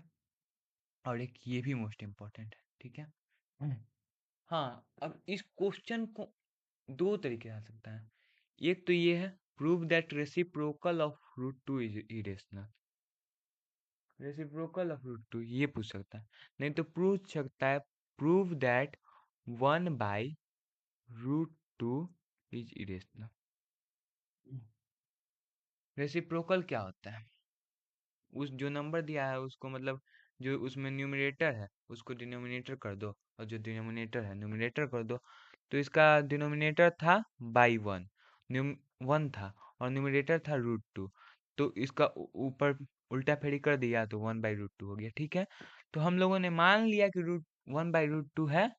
और एक ये भी मोस्ट इम्पॉर्टेंट है, ठीक है। हम्म। हाँ, अब इस क्वेश्चन को दो तरीके से आ सकता है। एक तो ये है, prove that reciprocal of √2 is irrational, reciprocal of √2 ये पूछ सकता है। नहीं तो पूछ सकता है, prove that 1/√2 is irrational. Reciprocal क्या होता है? उस जो नंबर दिया है उसको, मतलब जो उसमें न्यूमरेटर है उसको डिनोमिनेटर कर दो, और जो डिनोमिनेटर है न्यूमरेटर कर दो। तो इसका डिनोमिनेटर था बाई वन, न्यूम 1 था, और न्यूमरेटर था √2, तो इसका ऊपर उल्टा फेरी कर दिया तो 1/√2 हो गया, ठीक है। तो हम लोगों ने मान लिया कि 1/√2 है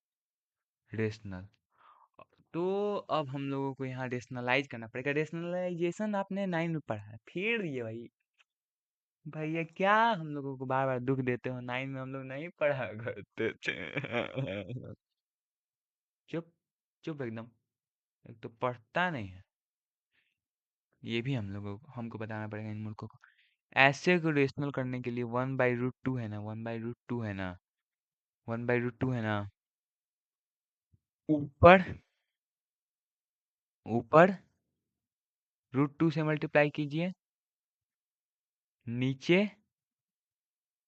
रेशनल। तो अब हम लोगों को यहाँ रेशनलाइज करना पड़ेगा। रेशनलाइजेशन आपने 9 में पढ़ा है, फिर ये भाई, भैया क्या हम लोगों को बार बार दुख देते हो, 9 में हम लोग नहीं पढ़ा करते थे। चुप, चुप एकदम, एक तो पढ़ता नहीं है, ये भी हम लोगों को हमको बताना पड़ेगा इन मूर्खों को। ऐसे को रेशनल करने के लिए 1/√2 है ना, 1/√2 है ना, 1/√2 है ना, ऊपर ऊपर √2 से मल्टीप्लाई कीजिए, नीचे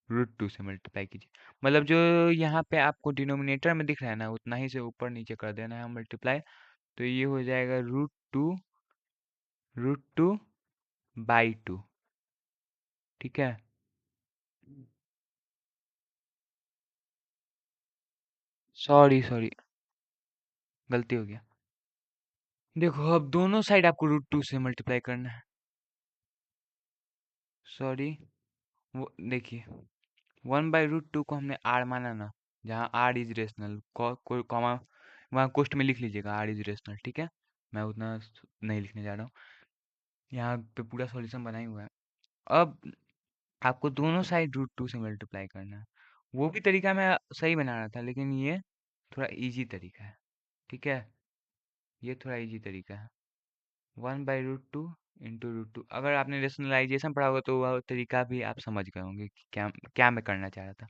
√2 से मल्टीप्लाई कीजिए, मतलब जो यहाँ पे आपको डिनोमिनेटर में दिख रहा है ना उतना ही से ऊपर नीचे कर देना है मल्टीप्लाई। तो ये हो जाएगा √2 ठीक है। सॉरी सॉरी, गलती हो गया। देखो अब दोनों साइड आपको √2 से मल्टीप्लाई करना है। सॉरी, वो देखिए 1/√2 को हमने आर माना ना, जहाँ आर इज रेशनल, कोई कॉमा वहाँ कोष्ट में लिख लीजिएगा आर इज रेशनल, ठीक है। मैं उतना नहीं लिखने जा रहा हूँ, यहाँ पे पूरा सॉल्यूशन बना ही हुआ है। अब आपको दोनों साइड √2 से मल्टीप्लाई करना है। वो भी तरीका मैं सही बना रहा था, लेकिन ये थोड़ा इजी तरीका है, ठीक है। ये थोड़ा इजी तरीका है, 1/√2 इंटू √2। अगर आपने रेशनलाइजेशन पढ़ा होगा तो वह तरीका भी आप समझ गए होंगे कि क्या क्या मैं करना चाह रहा था।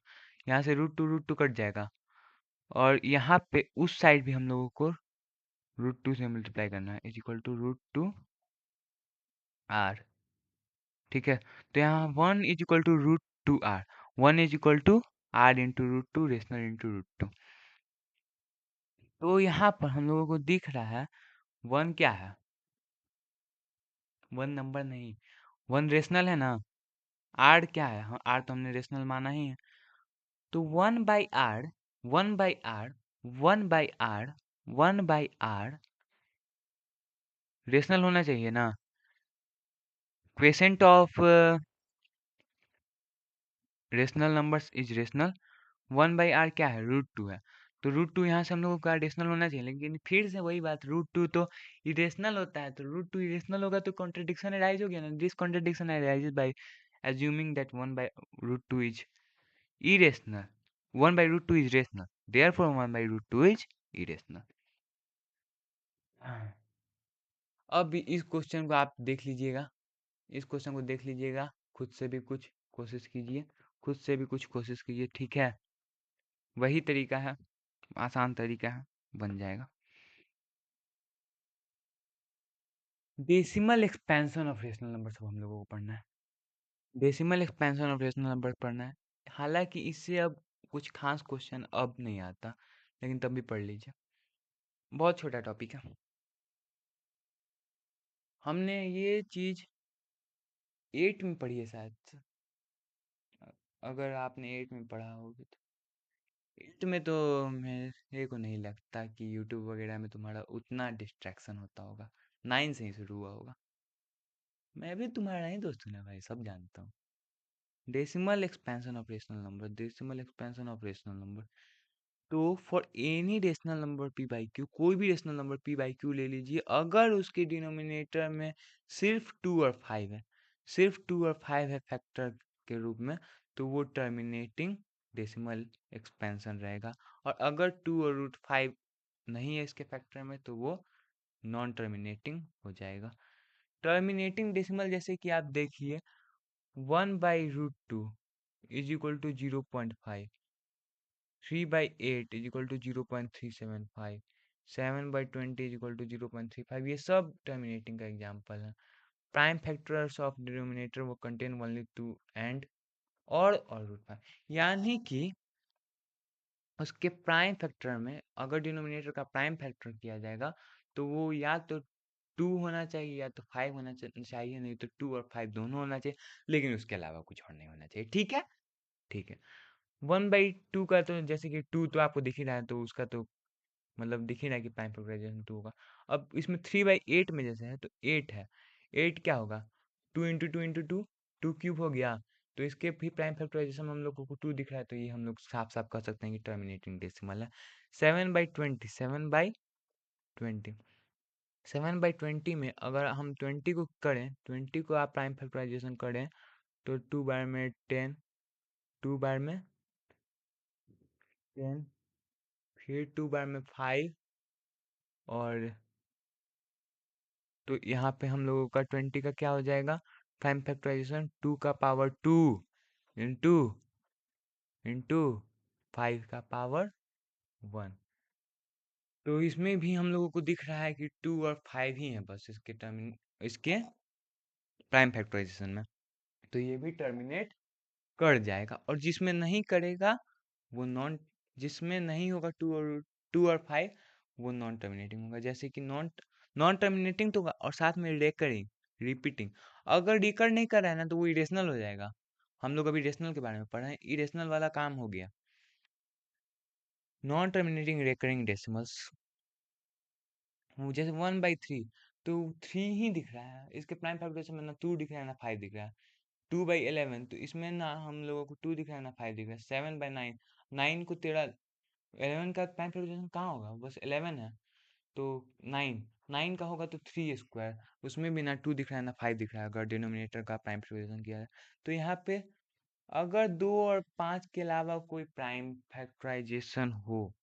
यहाँ से √2 कट जाएगा, और यहाँ पे उस साइड भी हम लोगों को √2 से मल्टीप्लाई करना है, इज इक्वल टू √2 आर, ठीक है। तो यहाँ 1 is equal to √2 r, 1 is equal to r into √2 rational into √2। तो यहाँ पर हम लोगों को दिख रहा है 1 क्या है, 1 नंबर नहीं, 1 रेशनल है ना। आर क्या है, हाँ आर तो हमने रेशनल माना ही है। तो 1/r, 1/r, 1/r, 1/r rational होना चाहिए ना। Quiescent of rational numbers is rational, 1/r क्या है, √2 है। तो √2 यहाँ से हम लोगों का रेशनल होना चाहिए, लेकिन फिर से वही बात, √2 तो इरेशनल होता है, तो √2 इरेशनल होगा तो कॉन्ट्रडिक्शन अराइज हो गया ना। This contradiction arises by assuming that 1/√2 is irrational, 1/√2 is rational, therefore 1/√2 is irrational। हाँ। अब इस क्वेश्चन को आप देख लीजिएगा, इस क्वेश्चन को देख लीजिएगा, खुद से भी कुछ कोशिश कीजिए, खुद से भी कुछ कोशिश कीजिए, ठीक है। वही तरीका है, आसान तरीका है, बन जाएगा। Decimal expansion of rational number सब हम लोगों को पढ़ना है, decimal expansion of rational number पढ़ना है। हालांकि इससे अब कुछ खास क्वेश्चन अब नहीं आता, लेकिन तब भी पढ़ लीजिए, बहुत छोटा टॉपिक है। हमने ये चीज़ 8 में पढ़ी है शायद से, अगर आपने 8 में पढ़ा होगा तो। 8 में तो मेरे को नहीं लगता कि यूट्यूब वगैरह में तुम्हारा उतना डिस्ट्रैक्शन होता होगा, 9 से ही शुरू हुआ होगा। मैं भी तुम्हारा ही दोस्त हूँ ना भाई, सब जानता हूँ। Decimal expansion of rational number, decimal expansion of rational number. तो for any rational number p by q, कोई भी rational number p by q ले लीजिए, अगर उसके डिनोमिनेटर में सिर्फ 2 और 5 है, सिर्फ 2 और 5 है फैक्टर के रूप में, तो वो टर्मिनेटिंग डेसिमल एक्सपेंशन रहेगा। और अगर 2 और रूट 5 नहीं है इसके फैक्टर में, तो वो नॉन टर्मिनेटिंग हो जाएगा। टर्मिनेटिंग डेसिमल जैसे कि आप देखिए, 1/√2 is equal to 0.5, 3/8 is equal to 0.375, 7/20 is equal to 0.35, ये सब टर्मिनेटिंग का एग्जाम्पल है। प्राइम फैक्टर्स ऑफ डिनोमिनेटर वो कंटेन ओनली 2 एंड और रूट 5, यानी कि उसके प्राइम फैक्टर में अगर डिनोमिनेटर का प्राइम फैक्टर किया जाएगा, तो वो या तो 2 होना चाहिए या तो 5 होना चाहिए, नहीं तो 2 और 5 दोनों होना चाहिए, लेकिन उसके अलावा कुछ और नहीं होना चाहिए। ठीक है, ठीक है। 1/2 का तो जैसे कि 2 तो आपको दिख ही रहा है, तो उसका तो मतलब दिख ही रहा है कि प्राइम फैक्टराइजेशन 2 होगा। अब इसमें 3/8 में जैसे है तो 8 है, 8 क्या होगा, 2 × 2 × 2, 2 क्यूब हो गया। तो इसके भी प्राइम फैक्टराइजेशन में हम लोग को 2 दिख रहा है, तो ये हम लोग साफ साफ कह सकते हैं कि टर्मिनेटिंग डेसिमल है। 7/20, 7/20, 7/20 में अगर हम 20 को करें, 20 को आप प्राइम फैक्टराइजेशन करें, तो 2 बार में 10, 2 बार में 10, फिर 2 बार में 5, और तो यहाँ पे हम लोगों का 20 का क्या हो जाएगा, प्राइम फैक्टराइजेशन 2 का पावर 2 इंटू इंटू 5 का पावर 1। तो इसमें भी हम लोगों को दिख रहा है कि 2 और 5 ही है बस इसके इसके प्राइम फैक्टराइजेशन में, तो ये भी टर्मिनेट कर जाएगा। और जिसमें नहीं करेगा वो नॉन, जिसमें नहीं होगा 2 और 5, वो नॉन टर्मिनेटिंग होगा। जैसे कि नॉन नॉन टर्मिनेटिंग तो होगा, और साथ में रेकरिंग, रिपीटिंग। अगर रिकर नहीं कर रहा है ना, तो वो इरेशनल हो जाएगा। हम लोग अभी रेशनल के बारे में पढ़ रहे हैं, इरेशनल वाला काम हो गया। नॉन टर्मिनेटिंग रेकरिंग डेसिमल्स, जैसे 1/3, तो 3 ही दिख रहा है, इसके प्राइम फैक्टराइजेशन में ना 2 दिख रहा है ना 5 दिख रहा है। 2/11, तो इसमें ना हम लोगों को 2 दिख रहा है ना 5 दिख रहा है। 7/9, 9 को 13, 11 का प्राइम फैक्टराइजेशन कहाँ होगा, बस 11 है, तो 9, 9 का होगा तो 3 स्क्वायर, उसमें भी ना 2 दिख रहा है ना 5 दिख रहा है, अगर डिनोमिनेटर का प्राइम फैक्टराइजेशन किया है। तो यहाँ पे अगर 2 और 5 के अलावा कोई प्राइम फैक्टराइजेशन हो,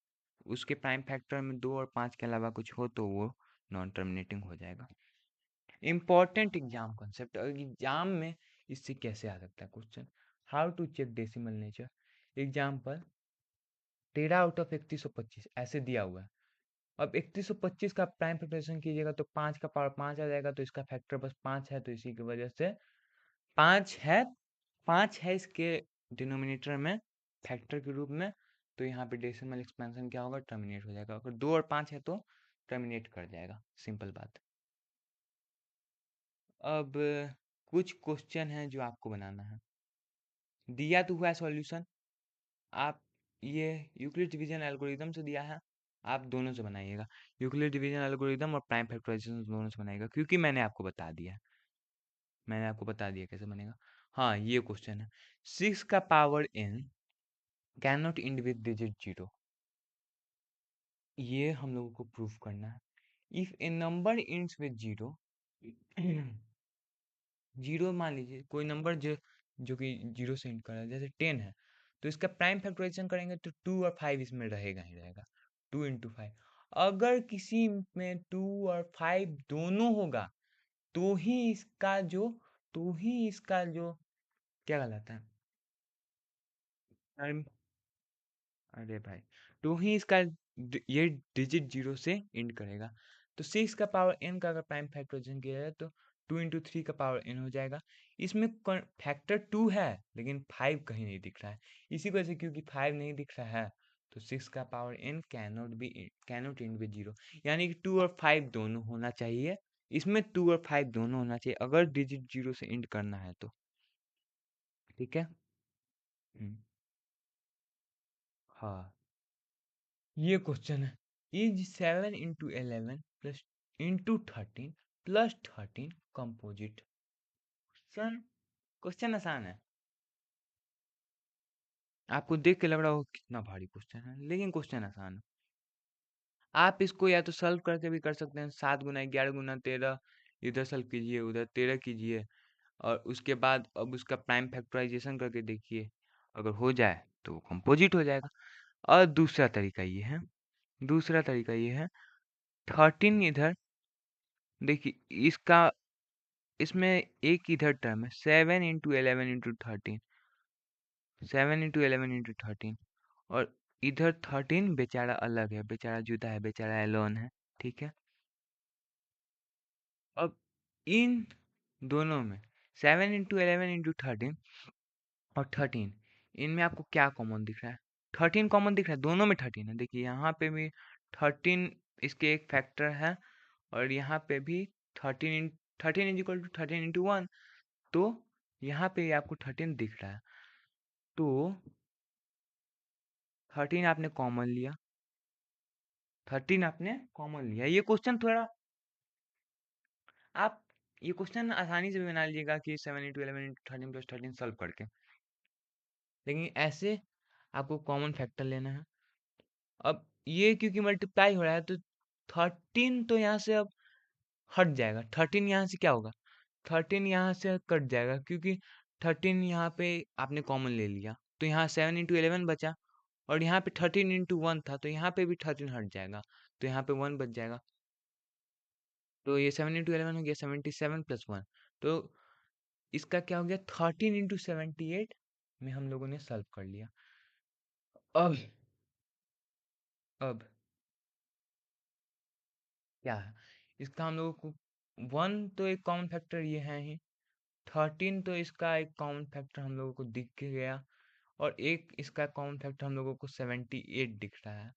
उसके प्राइम फैक्टर में 2 और 5 के अलावा कुछ हो, तो वो नॉन टर्मिनेटिंग हो जाएगा। इम्पॉर्टेंट एग्जाम कॉन्सेप्ट, एग्जाम में इससे कैसे आ सकता है question, how to check decimal nature. Example, 13/3125 ऐसे दिया हुआ है। अब 3125 का प्राइम फैक्टराइजेशन कीजिएगा तो 5 का पावर 5 आ जाएगा, तो इसका फैक्टर बस 5 है, तो इसी की वजह से 5 है, 5 है इसके डिनोमिनेटर में फैक्टर के रूप में। तो यहाँ पे डेसिमल एक्सपेंशन क्या होगा, टर्मिनेट हो जाएगा। अगर 2 और 5 है तो टर्मिनेट कर जाएगा, सिंपल बात। अब कुछ क्वेश्चन है जो आपको बनाना है, दिया तो हुआ है सॉल्यूशन। आप ये यूक्लिड डिवीजन एल्गोरिदम से दिया है, आप दोनों से बनाइएगा, यूक्लिड डिवीजन एल्गोरिदम और प्राइम फैक्टराइजेशन दोनों से बनाइएगा, क्योंकि मैंने आपको बता दिया, मैंने आपको बता दिया कैसे बनेगा। हाँ, ये क्वेश्चन है, 6 का power n can not end with digit 0, ये हम लोगों को प्रूफ करना है। If a number ends with 0, 0 मान लीजिए कोई नंबर जो जो कि 0 से इंड कर रहा है, जैसे 10 है, तो इसका प्राइम फैक्टराइजेशन करेंगे तो 2 और 5 इसमें रहेगा ही रहेगा, 2 × 5। अगर किसी में 2 और 5 दोनों होगा, तो ही इसका जो तो ही इसका जो क्या कहलाता है, टाइम, अरे भाई, तो ही इसका ये डिजिट 0 से इंड करेगा। तो 6 का पावर n का अगर प्राइम फैक्टराइजेशन किया जाए, तो 2 × 3 का पावर n हो जाएगा। इसमें फैक्टर 2 है, लेकिन 5 कहीं नहीं दिख रहा है। इसी वजह से, क्योंकि 5 नहीं दिख रहा है, तो 6 का power n cannot end with 0, यानी कि 2 और 5 दोनों होना चाहिए। इसमें 2 और 5 दोनों होना चाहिए अगर डिजिट 0 से इंड करना है तो। ठीक है। हम्म, हाँ, ये क्वेश्चन है, is 7 × 11 plus into 13 plus 13 composite. Question question आसान है। आपको देख के लग रहा होगा कितना भारी क्वेश्चन है, लेकिन क्वेश्चन आसान है। आप इसको या तो सॉल्व करके भी कर सकते हैं, 7 गुना 11 गुना 13, इधर सॉल्व कीजिए उधर 13 कीजिए, और उसके बाद अब उसका प्राइम फैक्टराइजेशन करके देखिए, अगर हो जाए तो कंपोजिट हो जाएगा। और दूसरा तरीका ये है 13 इधर, देखिए इसका, इसमें एक इधर टर्म है 7 × 11 × 13, 7 × 11 × 13, और इधर 13 बेचारा अलग है, बेचारा जुदा है, बेचारा एलोन है, ठीक है। अब इन दोनों में 7 × 11 × 13 और 13, इनमें आपको क्या कॉमन दिख रहा है? 13 कॉमन दिख रहा है, दोनों में 13 है। देखिए यहाँ पे भी 13 इसके एक फैक्टर है, और यहाँ पे भी 13 13 = 13 × 1, तो यहाँ पे आपको 13 दिख रहा है। तो 13 आपने कॉमन लिया, 13 आपने कॉमन लिया। आप ये क्वेश्चन आसानी से भी बना लीजिएगा कि 7 × 11 × 13 + 13 सॉल्व करके, लेकिन ऐसे आपको कॉमन फैक्टर लेना है। अब ये क्योंकि मल्टीप्लाई हो रहा है, तो 13 तो यहाँ से अब हट जाएगा। 13 यहाँ से क्या होगा? 13 यहाँ से कट जाएगा, क्योंकि 13 यहाँ पे आपने कॉमन ले लिया, तो यहाँ 7 × 11 बचा, और यहाँ पे 13 × 1 था, तो यहाँ पे भी 13 हट जाएगा, तो यहाँ पे 1 बच जाएगा। तो ये 7 × 11 हो गया 77 + 1, तो इसका क्या हो गया 13 × 78 में हम लोगों ने सॉल्व कर लिया। अब अब क्या है इसका, हम लोगों को 1 तो एक कॉमन फैक्टर ये है ही, 13 तो इसका एक कॉमन फैक्टर हम लोगों को दिख के गया, और एक इसका कॉमन फैक्टर हम लोगों को 78 दिख रहा है।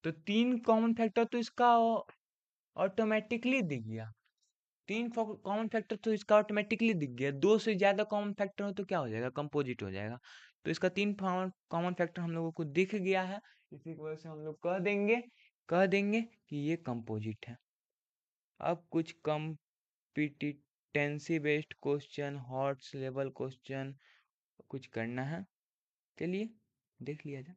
तो 3 कॉमन फैक्टर तो इसका ऑटोमेटिकली दिख गया। 3 कॉमन फैक्टर तो इसका ऑटोमेटिकली दिख गया। 2 से ज़्यादा कॉमन फैक्टर हो तो क्या हो जाएगा? कंपोजिट हो जाएगा। तो इसका 3 कॉमन फैक्टर हम लोगों को दिख गया है, इसी की वजह से हम लोग कह देंगे कि ये कंपोजिट है। अब कुछ competency based question, HOTS level question कुछ करना है, चलिए देख लिया जाए।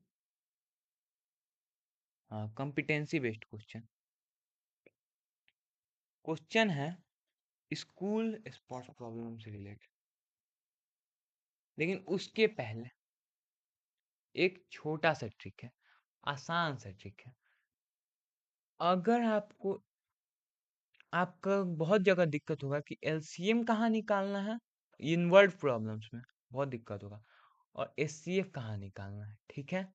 हाँ, कॉम्पिटेंसी बेस्ड क्वेश्चन है स्कूल स्पोर्ट्स प्रॉब्लम से रिलेटेड, लेकिन उसके पहले एक छोटा सा ट्रिक है, आसान सा ट्रिक है। अगर आपका बहुत जगह दिक्कत होगा कि एलसीएम कहाँ निकालना है, इनवर्ड प्रॉब्लम्स में बहुत दिक्कत होगा, और एचसीएफ कहाँ निकालना है, ठीक है।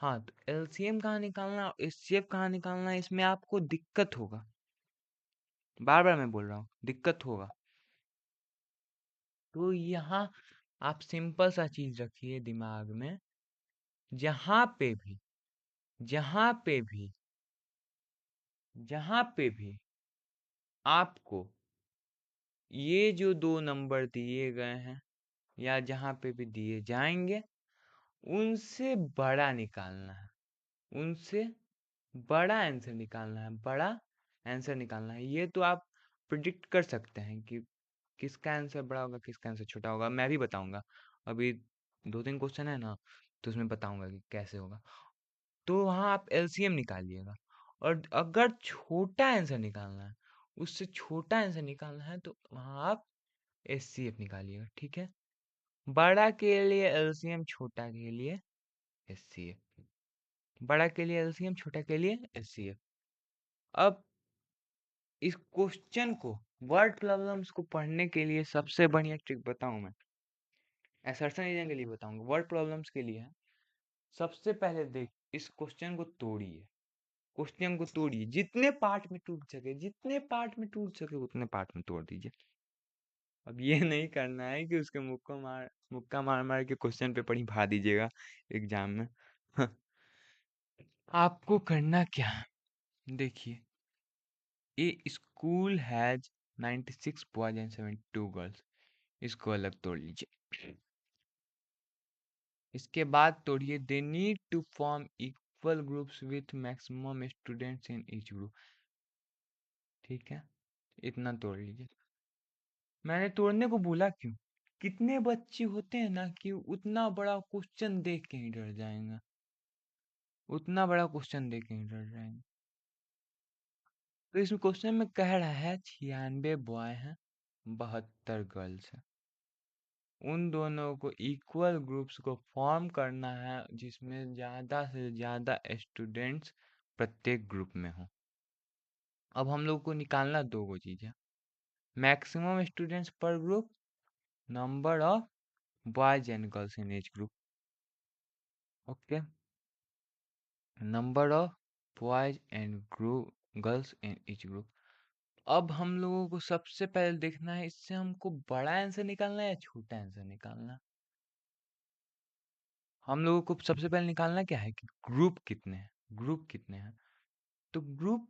हाँ, तो एलसीएम कहाँ निकालना और एचसीएफ कहाँ निकालना है, इसमें आपको दिक्कत होगा, बार बार मैं बोल रहा हूँ दिक्कत होगा। तो यहाँ आप सिंपल सा चीज रखिए दिमाग में, जहां पे भी जहां पे भी जहां पे भी आपको ये जो 2 नंबर दिए गए हैं, या जहां पे भी दिए जाएंगे, उनसे बड़ा निकालना है, उनसे बड़ा आंसर निकालना है, बड़ा आंसर निकालना है। ये तो आप प्रिडिक्ट कर सकते हैं कि किसका आंसर बड़ा होगा, किसका आंसर छोटा होगा। मैं भी बताऊंगा, अभी 2-3 क्वेश्चन है ना, तो उसमें बताऊंगा कि कैसे होगा। तो वहाँ आप एलसीएम निकालिएगा, और अगर छोटा आंसर निकालना है, उससे छोटा आंसर निकालना है, तो वहाँ आप एचसीएफ निकालिएगा, ठीक है। बड़ा के लिए एलसीएम, छोटा के लिए एचसीएफ। बड़ा के लिए एलसीएम, छोटा के लिए एचसीएफ। अब इस क्वेश्चन को, वर्ड प्रॉब्लम्स को पढ़ने के लिए सबसे बढ़िया ट्रिक बताऊं मैं, असर्शन रीजन के लिए बताऊंगा, वर्ड प्रॉब्लम्स के लिए है। सबसे पहले देख, इस क्वेश्चन को तोड़िए, जितने पार्ट में टूट सके, जितने पार्ट में टूट सके उतने पार्ट में तोड़ दीजिए। अब ये नहीं करना है कि उसके मुक्का मार मार के क्वेश्चन पेपर ही भा दीजिएगा एग्जाम में। आपको करना क्या है, देखिए, a school has 96 boys and 72 girls, इसको अलग तोड़ लीजिए। इसके बाद तोड़िए, they need to form equal groups with maximum students in each group, ठीक है, इतना तोड़ लीजिए। मैंने तोड़ने को बोला क्यों? कितने बच्चे होते हैं ना कि उतना बड़ा क्वेश्चन देख के ही डर जाएंगे, उतना बड़ा क्वेश्चन देख के ही डर जाएंगे। तो इस क्वेश्चन में कह रहा है 96 बॉय हैं, 72 गर्ल्स हैं। उन दोनों को इक्वल ग्रुप्स को फॉर्म करना है जिसमें ज़्यादा से ज़्यादा स्टूडेंट्स प्रत्येक ग्रुप में हो। अब हम लोग को निकालना दो गो चीज़ है, मैक्सिमम स्टूडेंट्स पर group, number of boys and girls in H group. Okay, number of boys and group girls in each group. अब हम लोगों को सबसे पहले देखना है इससे हमको बड़ा आंसर निकालना है या छोटा आंसर निकालना है। हम लोगों को सबसे पहले निकालना क्या है कि ग्रुप कितने हैं, ग्रुप कितने हैं। तो ग्रुप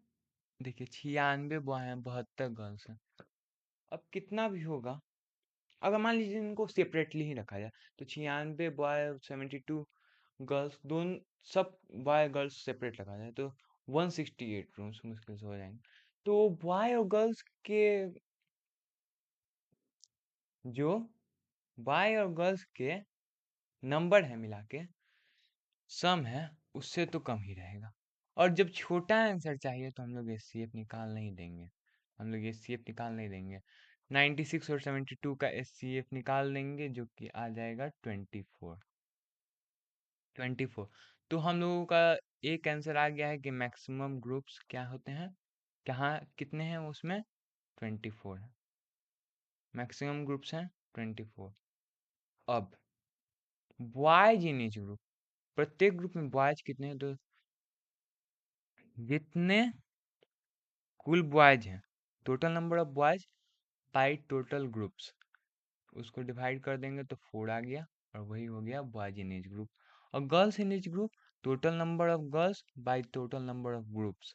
देखिए 96 बॉय हैं, 72 गर्ल्स हैं। अब कितना भी होगा, अगर मान लीजिए इनको सेपरेटली ही रखा जाए तो 96 बॉय 72 गर्ल्स, दोनों सब बॉय गर्ल्स सेपरेट रखा जाए तो 168 रूम्स मुश्किल से हो जाएंगे। तो बॉय और गर्ल्स के जो बॉय और गर्ल्स के नंबर है मिला के सम है, उससे तो कम ही रहेगा। और जब छोटा आंसर चाहिए तो हम लोग एचसीएफ निकाल नहीं देंगे, हम लोग एचसीएफ निकाल नहीं देंगे। 96 और 72 का एचसीएफ निकाल देंगे जो कि आ जाएगा 24। 24 तो हम लोगों का एक आंसर आ गया है कि मैक्सिमम ग्रुप्स क्या होते हैं, कहाँ कितने हैं उसमें 24 है, मैक्सिमम ग्रुप्स हैं 24। अब बॉयज इन ईच ग्रुप, प्रत्येक ग्रुप में बॉयज कितने हैं, तो जितने कुल बॉयज हैं, total number of boys by total groups, उसको डिवाइड कर देंगे तो 4 आ गया और वही हो गया बॉयज इन एज ग्रुप। और girls in age group, total number of girls by total number of groups,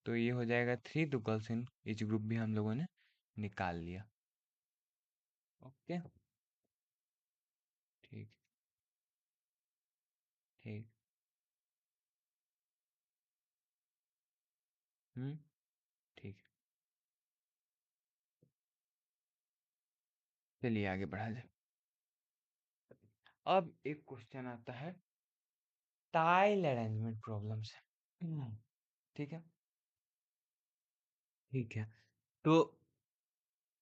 तो ये हो जाएगा 3। तो गर्ल्स इन एज ग्रुप भी हम लोगों ने निकाल लिया। ओके, ठीक, ठीक। हम्म, ठीक। चलिए आगे बढ़ा जाए। अब एक क्वेश्चन आता है टाइल अरेंजमेंट प्रॉब्लम से। ठीक है, ठीक है। तो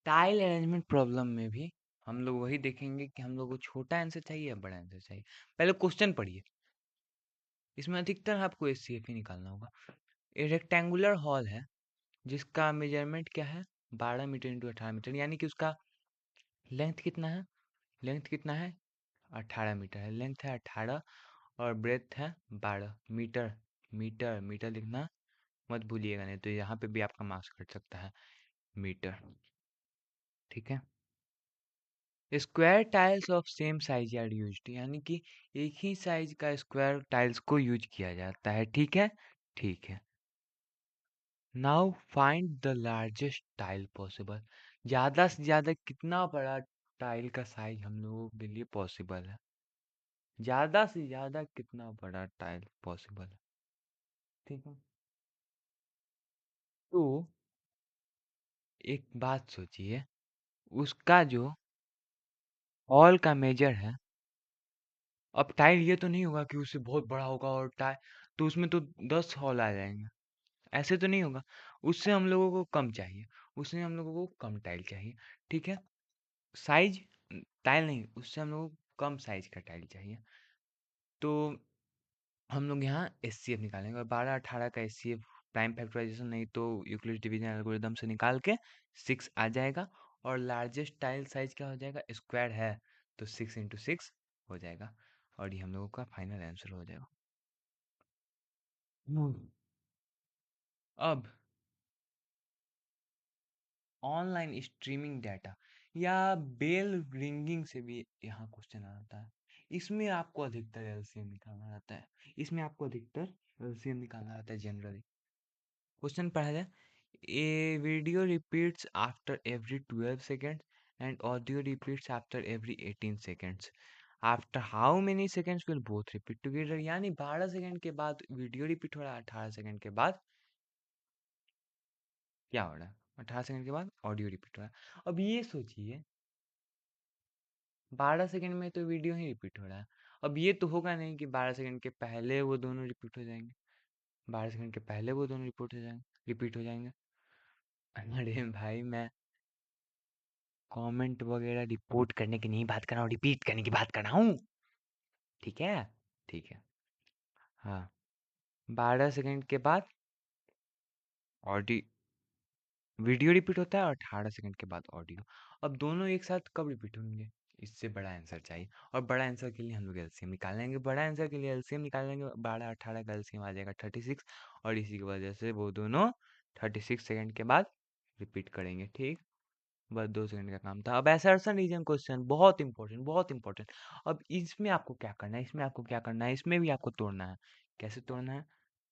टाइल अरेंजमेंट प्रॉब्लम में भी हम लोग वही देखेंगे कि हम लोग को छोटा आंसर चाहिए या बड़ा आंसर चाहिए। पहले क्वेश्चन पढ़िए, इसमें अधिकतर आपको एचसीएफ ही निकालना होगा। ये रेक्टेंगुलर हॉल है जिसका मेजरमेंट क्या है 12 मीटर इंटू 18 मीटर, यानी कि उसका लेंथ कितना है, लेंथ कितना है 18 मीटर है, लेंथ है 18 और ब्रेथ है 12 मीटर। मीटर मीटर लिखना मत भूलिएगा, नहीं तो यहाँ पे भी आपका मार्क्स कट सकता है। मीटर, ठीक है। Square tiles of same size are used, यानी कि एक ही साइज का स्क्वायर टाइल्स को यूज किया जाता है, ठीक है, ठीक है। Now find the largest tile possible, ज़्यादा से ज़्यादा कितना बड़ा टाइल का साइज हम लोगों के लिए पॉसिबल है, ज़्यादा से ज़्यादा कितना बड़ा टाइल पॉसिबल है, ठीक है। तो एक बात सोचिए, उसका जो हॉल का मेजर है, अब टाइल ये तो नहीं होगा कि उससे बहुत बड़ा होगा और टाइल तो उसमें तो 10 हॉल आ जाएंगे, ऐसे तो नहीं होगा। उससे हम लोगों को कम चाहिए, उससे हम लोगों को कम टाइल चाहिए, ठीक है। साइज टाइल नहीं, उससे हम लोगों को कम साइज का टाइल चाहिए। तो हम लोग यहाँ एस सी एफ निकालेंगे और 12 18 का H C F prime factorization नहीं तो यूक्लिड डिवीजन एल्गोरिदम से निकाल के 6 आ जाएगा। और लार्जेस्ट टाइल साइज क्या हो जाएगा, स्क्वायर है तो 6 × 6 हो जाएगा और ये हम लोगों का फाइनल आंसर हो जाएगा। अब ऑनलाइन स्ट्रीमिंग डाटा या बेल रिंगिंग से भी यहाँ क्वेश्चन आता है। इसमें आपको अधिकतर एलसीएम निकालना रहता है, इसमें आपको अधिकतर एलसीएम निकालना रहता है जनरली। क्वेश्चन पढ़ा जाए, a video repeats after every 12 seconds and audio repeats after every 18 seconds, after how many seconds will both repeat together, यानी 12 सेकंड के बाद वीडियो रिपीट हो रहा है, 18 सेकंड के बाद क्या हो रहा है, 18 सेकंड के बाद ऑडियो रिपीट हो रहा है। अब ये सोचिए 12 सेकंड में तो वीडियो ही रिपीट हो रहा है। अब ये तो होगा नहीं कि 12 सेकंड के पहले वो दोनों रिपीट हो जाएंगे, 12 सेकंड के पहले वो दोनों रिपीट हो जाएंगे। अरे भाई मैं कमेंट वगैरह रिपोर्ट करने की नहीं बात कर रहा हूँ, रिपीट करने की बात कर रहा हूँ। ठीक है, ठीक है। हाँ, 12 सेकंड के बाद ऑडियो वीडियो रिपीट होता है और 18 सेकंड के बाद ऑडियो। अब दोनों एक साथ कब रिपीट होंगे, इससे बड़ा आंसर चाहिए। और बड़ा आंसर के लिए हम लोग एलसीएम निकाल लेंगे, बड़ा आंसर के लिए एलसीएम निकाल लेंगे। 12 18 का एलसीएम आ जाएगा 36, और इसी की वजह से वो दोनों 36 सेकंड के बाद रिपीट करेंगे। ठीक, बस 2 सेकंड का काम था। अब असर्शन रीजन क्वेश्चन बहुत इंपॉर्टेंट, बहुत इंपॉर्टेंट। अब इसमें आपको क्या करना है, इसमें आपको क्या करना है, इसमें भी आपको तोड़ना है। कैसे तोड़ना है,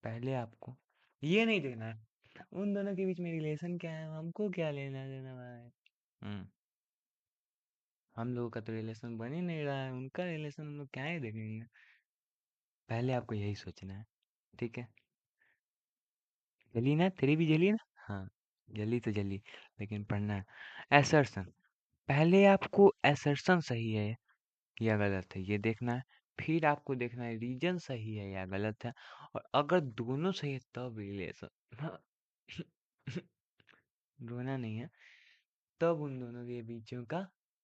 पहले आपको ये नहीं देखना है उन दोनों के बीच में रिलेशन क्या है, हमको क्या लेना देना भाई। हम लोगों का तो रिलेशन बन ही नहीं रहा है, उनका रिलेशन हम लोग क्या ही देखेंगे। पहले आपको यही सोचना है, ठीक है। जली ना, तेरी भी जली ना। हाँ, जली तो जली, लेकिन पढ़ना है। असर्शन, पहले आपको असर्शन सही है या गलत है ये देखना है। फिर आपको देखना है रीजन सही है या गलत है, और अगर दोनों सही है तब रिलेशन रोना नहीं है, तब उन दोनों के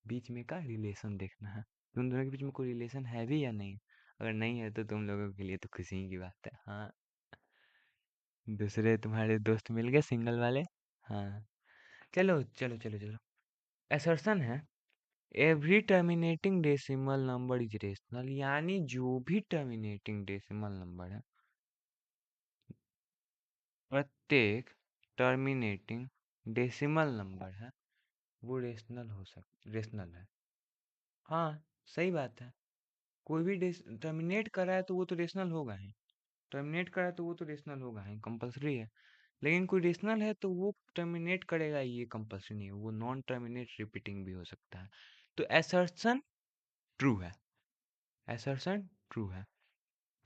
बीच में का रिलेशन देखना है। तुम दोनों के बीच में कोई रिलेशन है भी या नहीं। अगर नहीं है तो तुम लोगों के लिए तो खुशी की बात है। हाँ, दूसरे तुम्हारे दोस्त मिल गए सिंगल वाले। हाँ, चलो चलो चलो चलो। असर्शन है every terminating decimal number is rational, यानी जो भी टर्मिनेटिंग डेसिमल नंबर है, प्रत्येक टर्मिनेटिंग डेसिमल नंबर है, वो रेशनल है। हाँ, सही बात है। कोई भी टर्मिनेट कर रहा है तो वो तो रेशनल होगा ही, टर्मिनेट कर रहा है तो वो तो रेशनल होगा ही, कंपलसरी है। लेकिन कोई रेशनल है तो वो टर्मिनेट करेगा, ये कंपलसरी नहीं है, वो नॉन टर्मिनेट रिपीटिंग भी हो सकता है। तो असर्शन ट्रू है, असर्शन ट्रू है।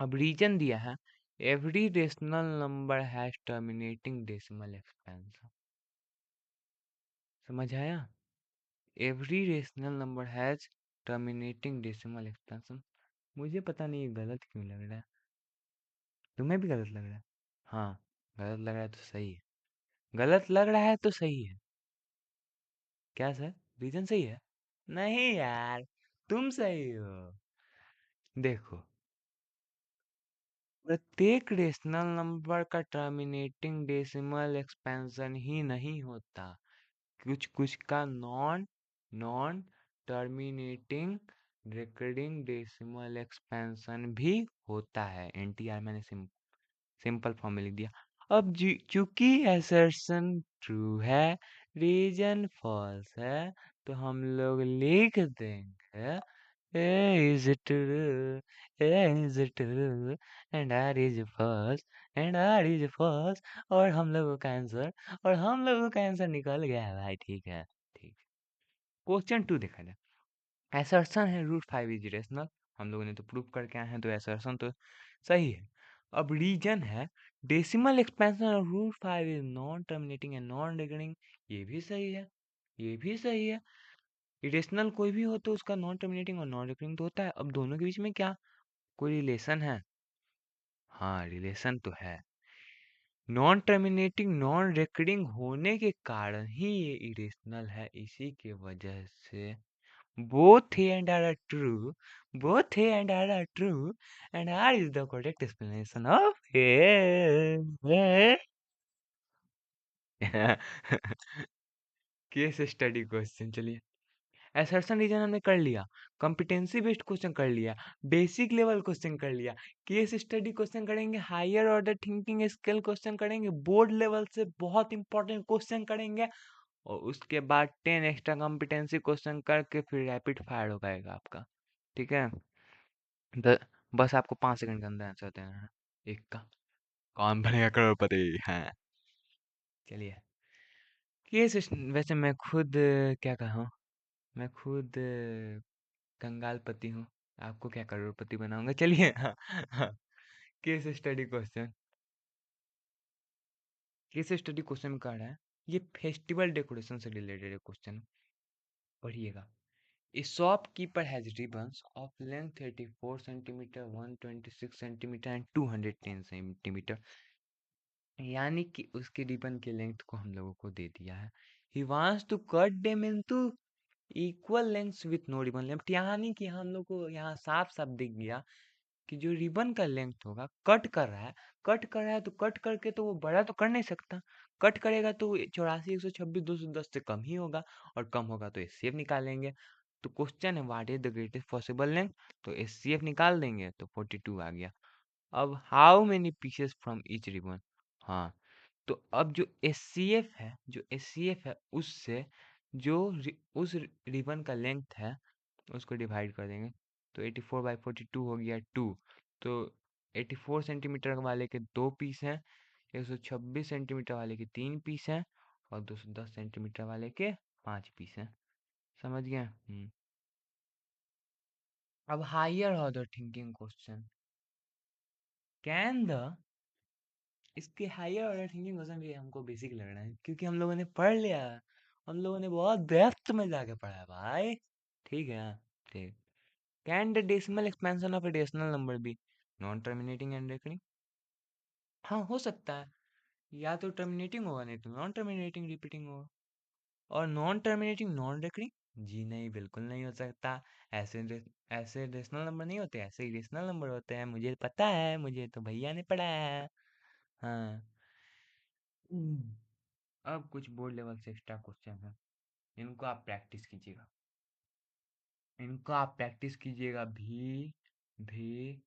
अब रीजन दिया है every rational number has terminating decimal expansion, समझ आया। Every rational number has terminating decimal expansion. मुझे पता नहीं ये गलत क्यों लग रहा है, तुम्हें भी गलत लग रहा है। हाँ, गलत लग रहा है तो सही है, गलत लग रहा है तो सही है। क्या सर, रीजन सही है। नहीं यार, तुम सही हो। देखो, प्रत्येक रेशनल नंबर का टर्मिनेटिंग डेसिमल एक्सपेंशन ही नहीं होता, कुछ कुछ का non non terminating recurring decimal expansion भी होता है। एनटीआर मैंने सिंपल फॉर्म में लिख दिया। अब चूंकि असर्शन ट्रू है, रीजन फॉल्स है, तो हम लोग लिख देंगे is it true, is it true, and R is false, and R is false, और हम लोगों का आंसर निकल गया है भाई। ठीक है, ठीक। क्वेश्चन 2 देखा जाए। असर्शन है √5 इज रेशनल, हम लोगों ने तो प्रूफ करके आए हैं, तो असर्शन तो सही है। अब रीजन है decimal expansion of √5 is non terminating and non recurring, ये भी सही है, ये भी सही है। इरेशनल कोई भी हो तो उसका नॉन टर्मिनेटिंग और नॉन रिकरिंग तो होता है। अब दोनों के बीच में क्या कोई रिलेशन है, हाँ रिलेशन तो है। नॉन टर्मिनेटिंग नॉन रिकरिंग होने के कारण ही ये इरेशनल है, इसी के वजह से both A and R are true, both A and R are true, and R is the correct explanation of A. Case study question, चलिए। असर्शन रीजन हमने कर लिया, कॉम्पिटेंसी बेस्ड क्वेश्चन कर लिया, बेसिक लेवल क्वेश्चन कर लिया, case study question करेंगे, higher order thinking skill question करेंगे, बोर्ड लेवल से बहुत इंपॉर्टेंट क्वेश्चन करेंगे, और उसके बाद 10 एक्स्ट्रा कॉम्पिटेंसी क्वेश्चन करके फिर रैपिड फायर हो जाएगा आपका। ठीक है, बस आपको 5 सेकंड के अंदर आंसर देना है एक का, कौन बनेगा करोड़पति। हाँ, चलिए। वैसे मैं खुद क्या कहूँ, मैं खुद कंगालपति हूँ, आपको क्या करोड़पति बनाऊंगा। चलिए। हाँ, हाँ। Case study question, case study question में कह रहा है ये फेस्टिवल डेकोरेशन से रिलेटेड है क्वेश्चन, पढ़िएगा। A shopkeeper has ribbons of length 84 centimeter, 126 centimeter and 210 centimeter, यानी कि उसके रिबन के लेंथ को हम लोगों को दे दिया है। He wants to cut them into equal lengths with no ribbon length, यानी कि हम लोग को यहाँ साफ साफ दिख गया कि जो रिबन का लेंथ होगा, कट कर रहा है तो कट करके तो वो बड़ा तो कर नहीं सकता। कट करेगा तो 84, 126, 210 से कम ही होगा, और कम होगा तो एचसीएफ निकालेंगे। तो क्वेश्चन है what is the greatest possible length, तो एचसीएफ निकाल देंगे तो 42 आ गया। अब how many pieces from each ribbon, हाँ, तो अब जो एचसीएफ है उससे उस रिबन का लेंथ है उसको डिवाइड कर देंगे, तो 84/42 हो गया 2। तो 84 सेंटीमीटर वाले के 2 पीस हैं, 126 सेंटीमीटर वाले के 3 पीस हैं, और 210 सेंटीमीटर वाले के 5 पीस हैं। समझ गए? अब higher order thinking question, can the इसके हायर ऑर्डर थिंकिंग क्वेश्चन भी हमको बेसिक लग रहा है क्योंकि हम लोगों ने पढ़ लिया है। हम लोगों ने बहुत डेप्थ में जाके पढ़ा है भाई। ठीक है, ठीक। Can the decimal expansion of a rational number be non terminating and recurring? हाँ, हो सकता है। या तो टर्मिनेटिंग होगा, नहीं तो नॉन टर्मिनेटिंग रिपीटिंग होगा। और नॉन टर्मिनेटिंग नॉन रिकरिंग, जी नहीं, बिल्कुल नहीं हो सकता। ऐसे रेशनल नंबर नहीं होते, ऐसे इरेशनल नंबर होते हैं। मुझे पता है, मुझे तो भैया ने पढ़ाया है। हाँ। हम्म। अब कुछ बोर्ड लेवल से एक्स्ट्रा क्वेश्चन है, इनको आप प्रैक्टिस कीजिएगा। भी भी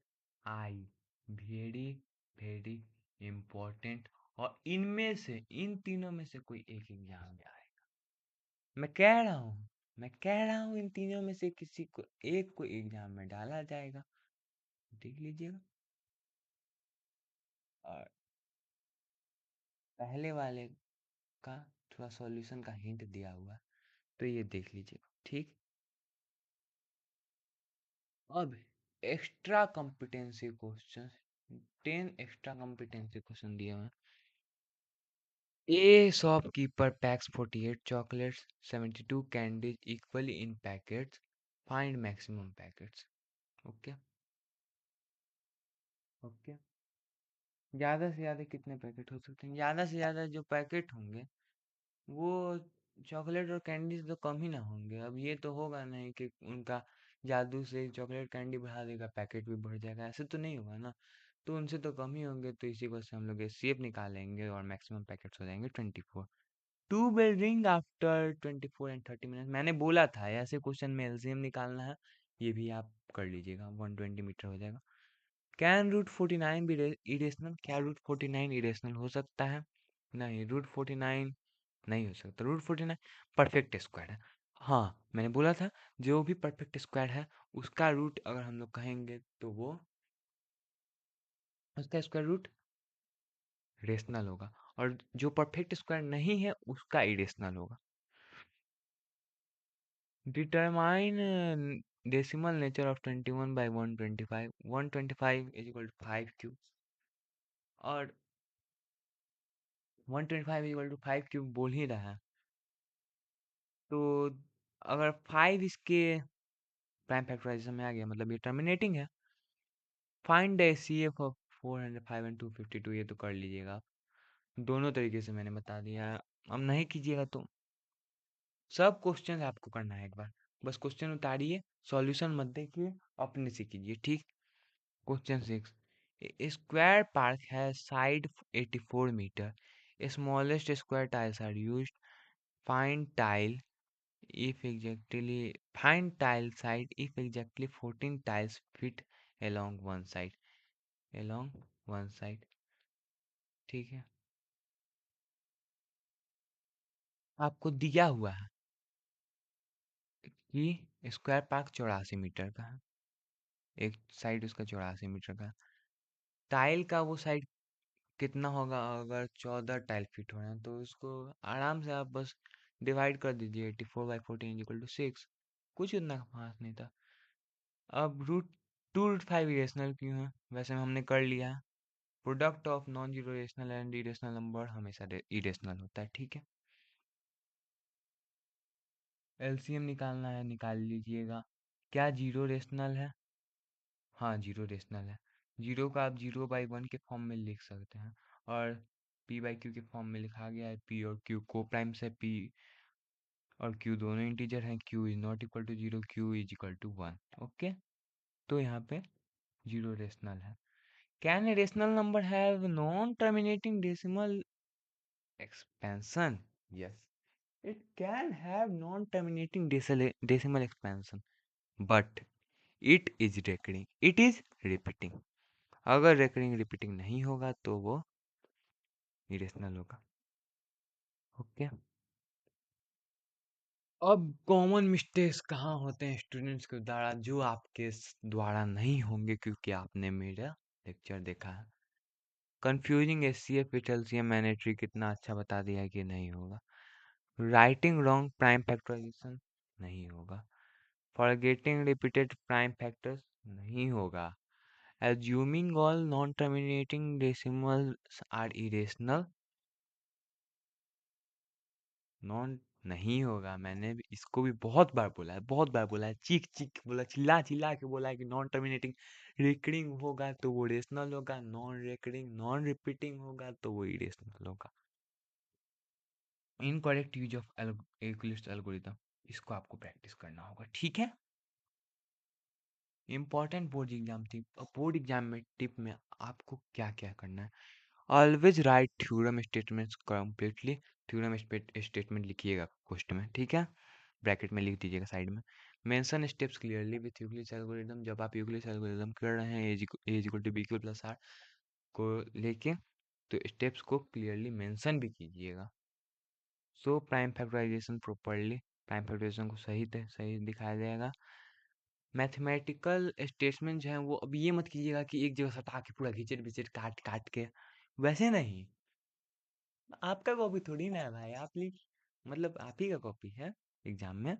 आई, वेरी वेरी इम्पोर्टेंट। और इनमें से, इन तीनों में से कोई एक एग्जाम में आए। मैं कह रहा हूँ इन तीनों में से किसी को एक को एग्जाम में डाला जाएगा, देख लीजिएगा। और पहले वाले का थोड़ा सॉल्यूशन का हिंट दिया हुआ है, तो ये देख लीजिएगा, ठीक। अब extra competency question, 10 extra competency question दिए हुए हैं। A shopkeeper packs 48 chocolates, 72 candies equally in packets. Find maximum packets. Okay, okay. ज़्यादा से ज़्यादा कितने पैकेट हो सकते हैं? ज़्यादा से ज़्यादा जो पैकेट होंगे वो चॉकलेट और कैंडी से तो कम ही ना होंगे। अब ये तो होगा नहीं कि उनका जादू से चॉकलेट कैंडी बढ़ा देगा, पैकेट भी बढ़ जाएगा, ऐसे तो नहीं होगा ना। तो उनसे तो कम ही होंगे, तो इसी वजह से हम लोग एचसीएफ निकालेंगे और मैक्सिमम पैकेट्स हो जाएंगे 24। Two bell ring after 24 and 30 minute, मैंने बोला था ऐसे क्वेश्चन में एलसीएम निकालना है। ये भी आप कर लीजिएगा, 120 मीटर हो जाएगा। कैन रूट 49 भी इरेशनल? क्या रूट 49 इरेशनल हो सकता है? नहीं, रूट 49 नहीं हो सकता। रूट 49 परफेक्ट स्क्वायर है। हाँ, मैंने बोला था जो भी परफेक्ट स्क्वायर है उसका रूट अगर हम लोग कहेंगे तो वो उसका स्क्वायर रूट रेशनल होगा, और जो परफेक्ट स्क्वायर नहीं है उसका इरेशनल होगा। Determine decimal nature of 21/125, 125 is equal to 5 cube, और 125 इज इक्वल टू 5 क्यूब बोल ही रहा है। तो अगर 5 इसके प्राइम फैक्टराइजेशन में आ गया मतलब ये टर्मिनेटिंग है। Find the HCF of 405 and 252, ये तो कर लीजिएगा आप। दोनों तरीके से मैंने बता दिया है। अब नहीं कीजिएगा तो सब क्वेश्चन आपको करना है एक बार। बस क्वेश्चन उतारिए, सॉल्यूशन मत देखिए, अपने से कीजिए, ठीक। क्वेश्चन 6, स्क्वायर पार्क है side 84 metre, smallest square tiles are used, find tile if exactly find tile side if exactly 14 tiles fit along one side, ठीक है। आपको दिया हुआ है कि स्क्वायर पार्क 84 मीटर का है, एक साइड उसका 84 मीटर का। टाइल का वो साइड कितना होगा? अगर 14 टाइल फिट हो रहे हैं तो उसको आराम से आप बस डिवाइड कर दीजिए, 84/14 = 6। कुछ इतना खास नहीं था। अब रूट 2√5 इरेशनल क्यों है? वैसे हमने कर लिया है। Product of non zero rational and irrational number हमेशा इरेशनल होता है, ठीक है। एलसीएम निकालना है, निकाल लीजिएगा। क्या जीरो रेशनल है? हाँ, जीरो रेशनल है। जीरो का आप 0/1 के फॉर्म में लिख सकते हैं, और p/q के फॉर्म में लिखा गया है। p और q को प्राइम्स है, p और q दोनों इंटीजर हैं। q is not equal to zero, q is equal to 1। Okay, तो यहाँ पे जीरो रेशनल है। Can a rational number have non terminating decimal expansion? Yes, it can have non-terminating decimal expansion, but it is recurring. It is repeating. अगर recurring repeating नहीं होगा तो वो irrational होगा। ओके, अब कॉमन मिस्टेक्स कहाँ होते हैं स्टूडेंट्स के द्वारा, जो आपके द्वारा नहीं होंगे क्योंकि आपने मेरा लेक्चर देखा है। कंफ्यूजिंग एचसीएफ विथ एलसीएम मैंने ट्री कितना अच्छा बता दिया है कि नहीं होगा। राइटिंग रॉन्ग प्राइम फैक्टराइजेशन नहीं होगा। फॉरगेटिंग रिपीटेड प्राइम फैक्टर्स नहीं होगा। Assuming all non terminating decimals are irrational non नहीं होगा। मैंने भी इसको भी बहुत बार बोला है, बहुत बार बोला है, चीख चीख के बोला, चिल्ला चिल्ला के बोला है कि नॉन टर्मिनेटिंग रिकरिंग होगा तो वो रेशनल होगा, नॉन रिकरिंग नॉन रिपीटिंग होगा तो वो इरेशनल होगा। Incorrect use of Euclid's algorithm, इसको आपको प्रैक्टिस करना होगा, ठीक है। इम्पॉर्टेंट बोर्ड एग्जाम थी, बोर्ड एग्जाम में टिप में आपको क्या क्या करना है। Always write theorem statements completely. Theorem statement लिखिएगा क्वेश्चन में, ठीक है, ब्रैकेट में लिख दीजिएगा साइड में। Mention steps clearly with Euclid's algorithm, जब आप यूक्लिड्स एल्गोरिथम कर रहे हैं a equal to b q plus r को लेके, तो स्टेप्स को क्लियरली मेंशन भी कीजिएगा। So prime factorization properly, prime factorization को सही दिखाया जाएगा। मैथमेटिकल स्टेटमेंट जो है वो अब ये मत कीजिएगा कि एक जगह सटा के पूरा घिचट पिचट काट काट के, वैसे नहीं। आपका कॉपी थोड़ी ना है भाई, आप लिख, मतलब आप ही का कॉपी है एग्जाम में,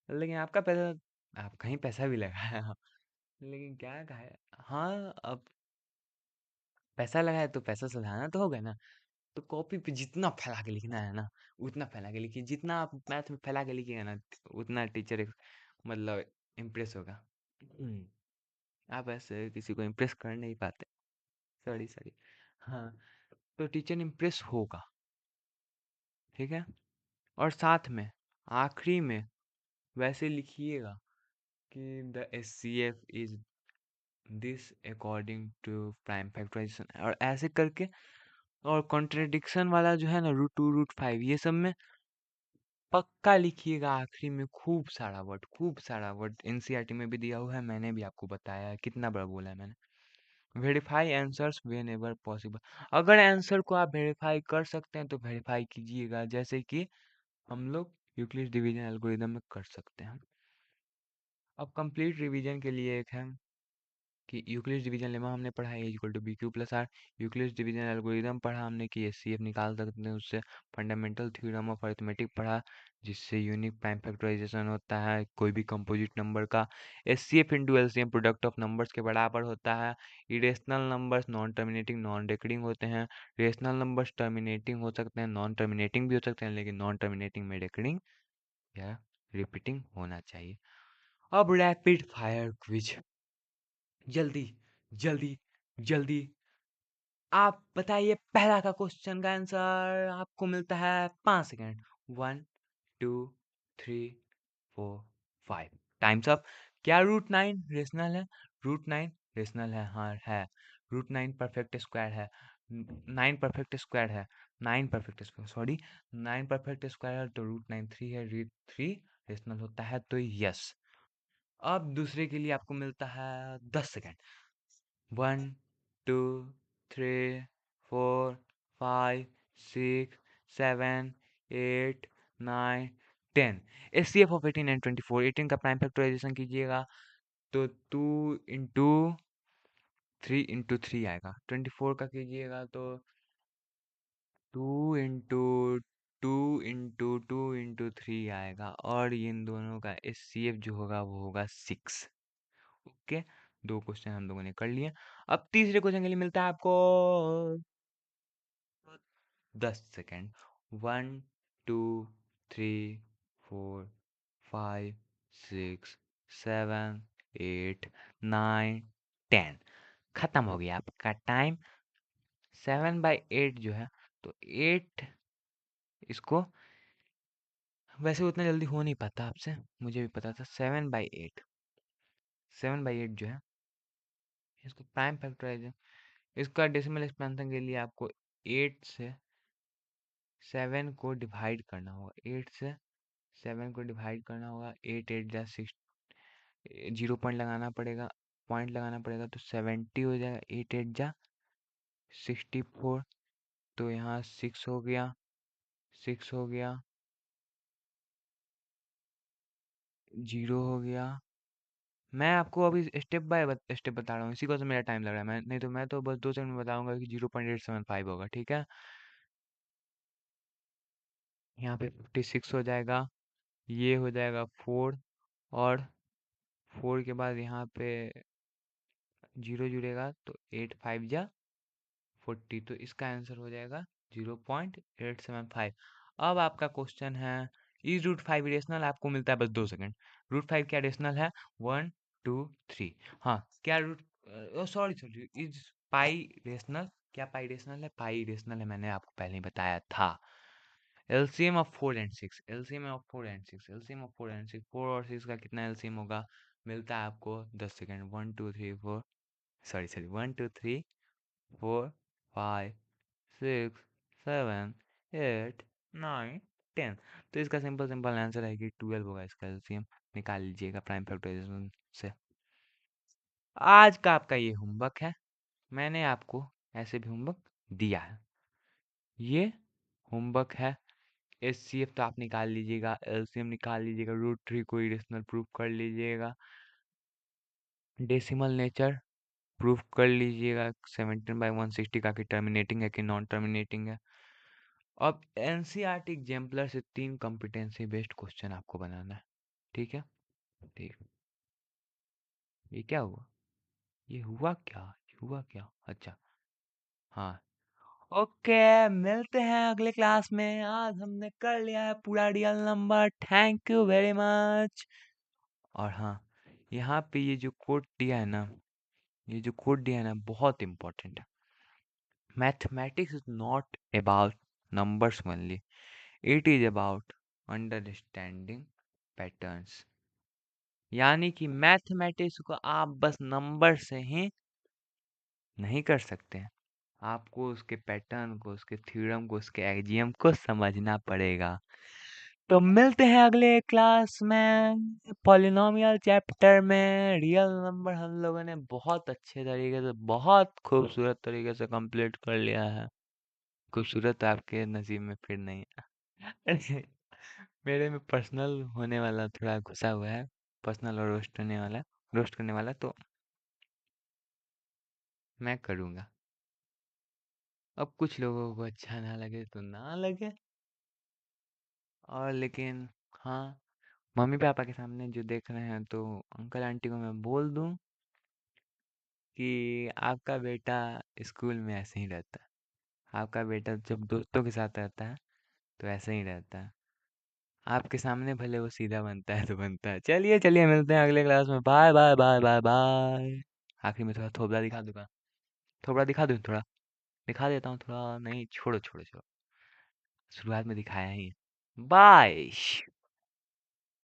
लेकिन आपका पैसा, आप कहीं पैसा भी लगाया हो, लेकिन क्या कहा है, हाँ अब पैसा लगाया तो पैसा सुधारना तो होगा ना। तो कॉपी पे जितना फैला के लिखना है ना, उतना फैला के लिखिए। जितना आप मैथ में फैला के लिखिएगा ना, उतना टीचर मतलब इम्प्रेस होगा। आप ऐसे किसी को इम्प्रेस कर नहीं पाते। Sorry sorry. हाँ, तो टीचर इम्प्रेस होगा, ठीक है। और साथ में आखिरी में वैसे लिखिएगा कि the H C F is this according to prime factorization, और ऐसे करके। और कॉन्ट्रडिक्शन वाला जो है ना, √2 √5, ये सब में पक्का लिखिएगा आखिरी में खूब सारा वर्ड, खूब सारा वर्ड। एनसीईआरटी में भी दिया हुआ है, मैंने भी आपको बताया है, कितना बार बोला है मैंने। Verify answers when ever possible, अगर आंसर को आप वेरीफाई कर सकते हैं तो वेरीफाई कीजिएगा, जैसे कि हम लोग यूक्लिड डिवीजन एल्गोरिदम में कर सकते हैं। अब कंप्लीट रिवीजन के लिए एक है कि यूक्लिड्स डिवीजन लेमा हमने पढ़ा है, equal to b q plus r. Euclid's division algorithm पढ़ा हमने कि एस सी एफ निकाल सकते हैं उससे। फंडामेंटल थ्योरम ऑफ अरिथमेटिक पढ़ा, जिससे यूनिक प्राइम फैक्टराइजेशन होता है कोई भी कंपोजिट नंबर का। H C F into L C M product of numbers के बराबर होता है। Irrational numbers non terminating non recurring होते हैं। रेशनल नंबर्स टर्मिनेटिंग हो सकते हैं, नॉन टर्मिनेटिंग भी हो सकते हैं, लेकिन नॉन टर्मिनेटिंग में रेकरिंग या रिपीटिंग होना चाहिए। अब रैपिड फायर क्विज, जल्दी जल्दी जल्दी, आप बताइए पहला का क्वेश्चन का आंसर, आपको मिलता है 5 सेकेंड। 1 2 3 4 5, times up. क्या √9 रेशनल है? √9 रेशनल है, हाँ है। √9 परफेक्ट स्क्वायर है। 9 परफेक्ट स्क्वायर है। 9 perfect square, sorry, 9 perfect square है, तो √9 3 है, √3 रेशनल होता है, तो यस। अब दूसरे के लिए आपको मिलता है 10 सेकेंड। 1 2 3 4 5 6 7 8 9 10। एचसीएफ ऑफ 18 एंड 24, 18 का प्राइम फैक्टराइजेशन कीजिएगा तो 2 इंटू 3 आएगा। 24 का कीजिएगा तो 2 इंटू 3 आएगा, और इन दोनों का एचसीएफ जो होगा वो होगा 6। ओके, 2 क्वेश्चन हम लोगों ने कर लिए। अब तीसरे क्वेश्चन के लिए मिलता है आपको 10 सेकेंड। 1 2 3 4 5 6 7 8 9 10। खत्म हो गया आपका टाइम। 7/8 जो है, तो 8 इसको वैसे उतना जल्दी हो नहीं पाता आपसे, मुझे भी पता था। 7/8 जो है, इसको प्राइम फैक्टराइज, इसका डेसिमल एक्सपेंशन के लिए आपको 8 से 7 को डिवाइड करना होगा। 8 से 7 को डिवाइड करना होगा। 8 8 जा 6, 0 पॉइंट लगाना पड़ेगा, तो 70 हो जाएगा। 8 8 जा 64, तो यहाँ 6 हो गया, 6 हो गया, 0 हो गया। मैं आपको अभी स्टेप बाय स्टेप बता रहा हूँ, इसी को से मेरा टाइम लग रहा है। मैं नहीं तो मैं तो बस 2 सेकंड में बताऊंगा कि 0.875 होगा, ठीक है। यहाँ पे 56 हो जाएगा, ये हो जाएगा 4, और 4 के बाद यहाँ पे 0 जुड़ेगा, तो 8 5 जा 40, तो इसका आंसर हो जाएगा 0.875। अब आपका क्वेश्चन है, इज √5 रेशनल? आपको मिलता है बस 2 सेकंड। √5 क्या रेशनल है? 1 2 3। हाँ, क्या सॉरी, इज पाई रेशनल? क्या पाई रेशनल है? पाई रेशनल है, मैंने आपको पहले ही बताया था। LCM of 4 and 6, LCM of 4 and 6, LCM of 4 and 6, 4 और 6 का कितना एलसीएम होगा? मिलता है आपको 10 सेकंड। 1 2 3 4, सॉरी 1 2 3 4 5 6 7 8 9 10। तो इसका सिंपल सिंपल आंसर है कि 12 होगा इसका एलसीएम। निकाल लीजिएगा प्राइम फैक्टराइजेशन से। आज का आपका ये होमवर्क है। मैंने आपको ऐसे भी होमवर्क दिया है, ये होमवर्क है। एचसीएफ तो आप निकाल लीजिएगा, एलसीएम निकाल लीजिएगा, √3 को इरेशनल प्रूफ कर लीजिएगा, डेसिमल नेचर प्रूफ कर लीजिएगा, 17/160 का कि टर्मिनेटिंग है कि नॉन टर्मिनेटिंग है। अब एनसीईआरटी एग्जाम्पलर से 3 कॉम्पिटेंसी बेस्ड क्वेश्चन आपको बनाना है, ठीक है। ठीक, ये क्या हुआ? ये हुआ क्या? अच्छा, हाँ। ओके, मिलते हैं अगले क्लास में। आज हमने कर लिया है पूरा real number. Thank you very much. और हाँ, यहाँ पे ये जो कोड दिया है ना, बहुत इंपॉर्टेंट है। Mathematics is not about numbers only, it is about understanding patterns. यानी कि मैथमेटिक्स को आप बस नंबर से ही नहीं कर सकते हैं, आपको उसके पैटर्न को, उसके थ्योरम को, उसके एक्सियम को समझना पड़ेगा। तो मिलते हैं अगले क्लास में पॉलिनोमियल चैप्टर में। रियल नंबर हम लोगों ने बहुत अच्छे तरीके से, बहुत खूबसूरत तरीके से कंप्लीट कर लिया है। खूबसूरत आपके नसीब में फिर नहीं है। मेरे में पर्सनल होने वाला थोड़ा घुसा हुआ है, पर्सनल और रोस्ट करने वाला, तो मैं करूँगा। अब कुछ लोगों को अच्छा ना लगे तो ना लगे, और लेकिन हाँ, मम्मी पापा के सामने जो देख रहे हैं, तो अंकल आंटी को मैं बोल दूं कि आपका बेटा स्कूल में ऐसे ही रहता है, आपका बेटा जब दोस्तों के साथ रहता है तो ऐसे ही रहता है, आपके सामने भले वो सीधा बनता है तो बनता है। चलिए चलिए, मिलते हैं अगले क्लास में। Bye bye bye bye bye. आखिर में थोड़ा थोबड़ा दिखा दूंगा, थोबड़ा दिखा दूँ थोड़ा, दिखा देता हूँ थोड़ा। नहीं, छोड़ो छोड़ो छोड़ो, शुरुआत में दिखाया ही। बाय।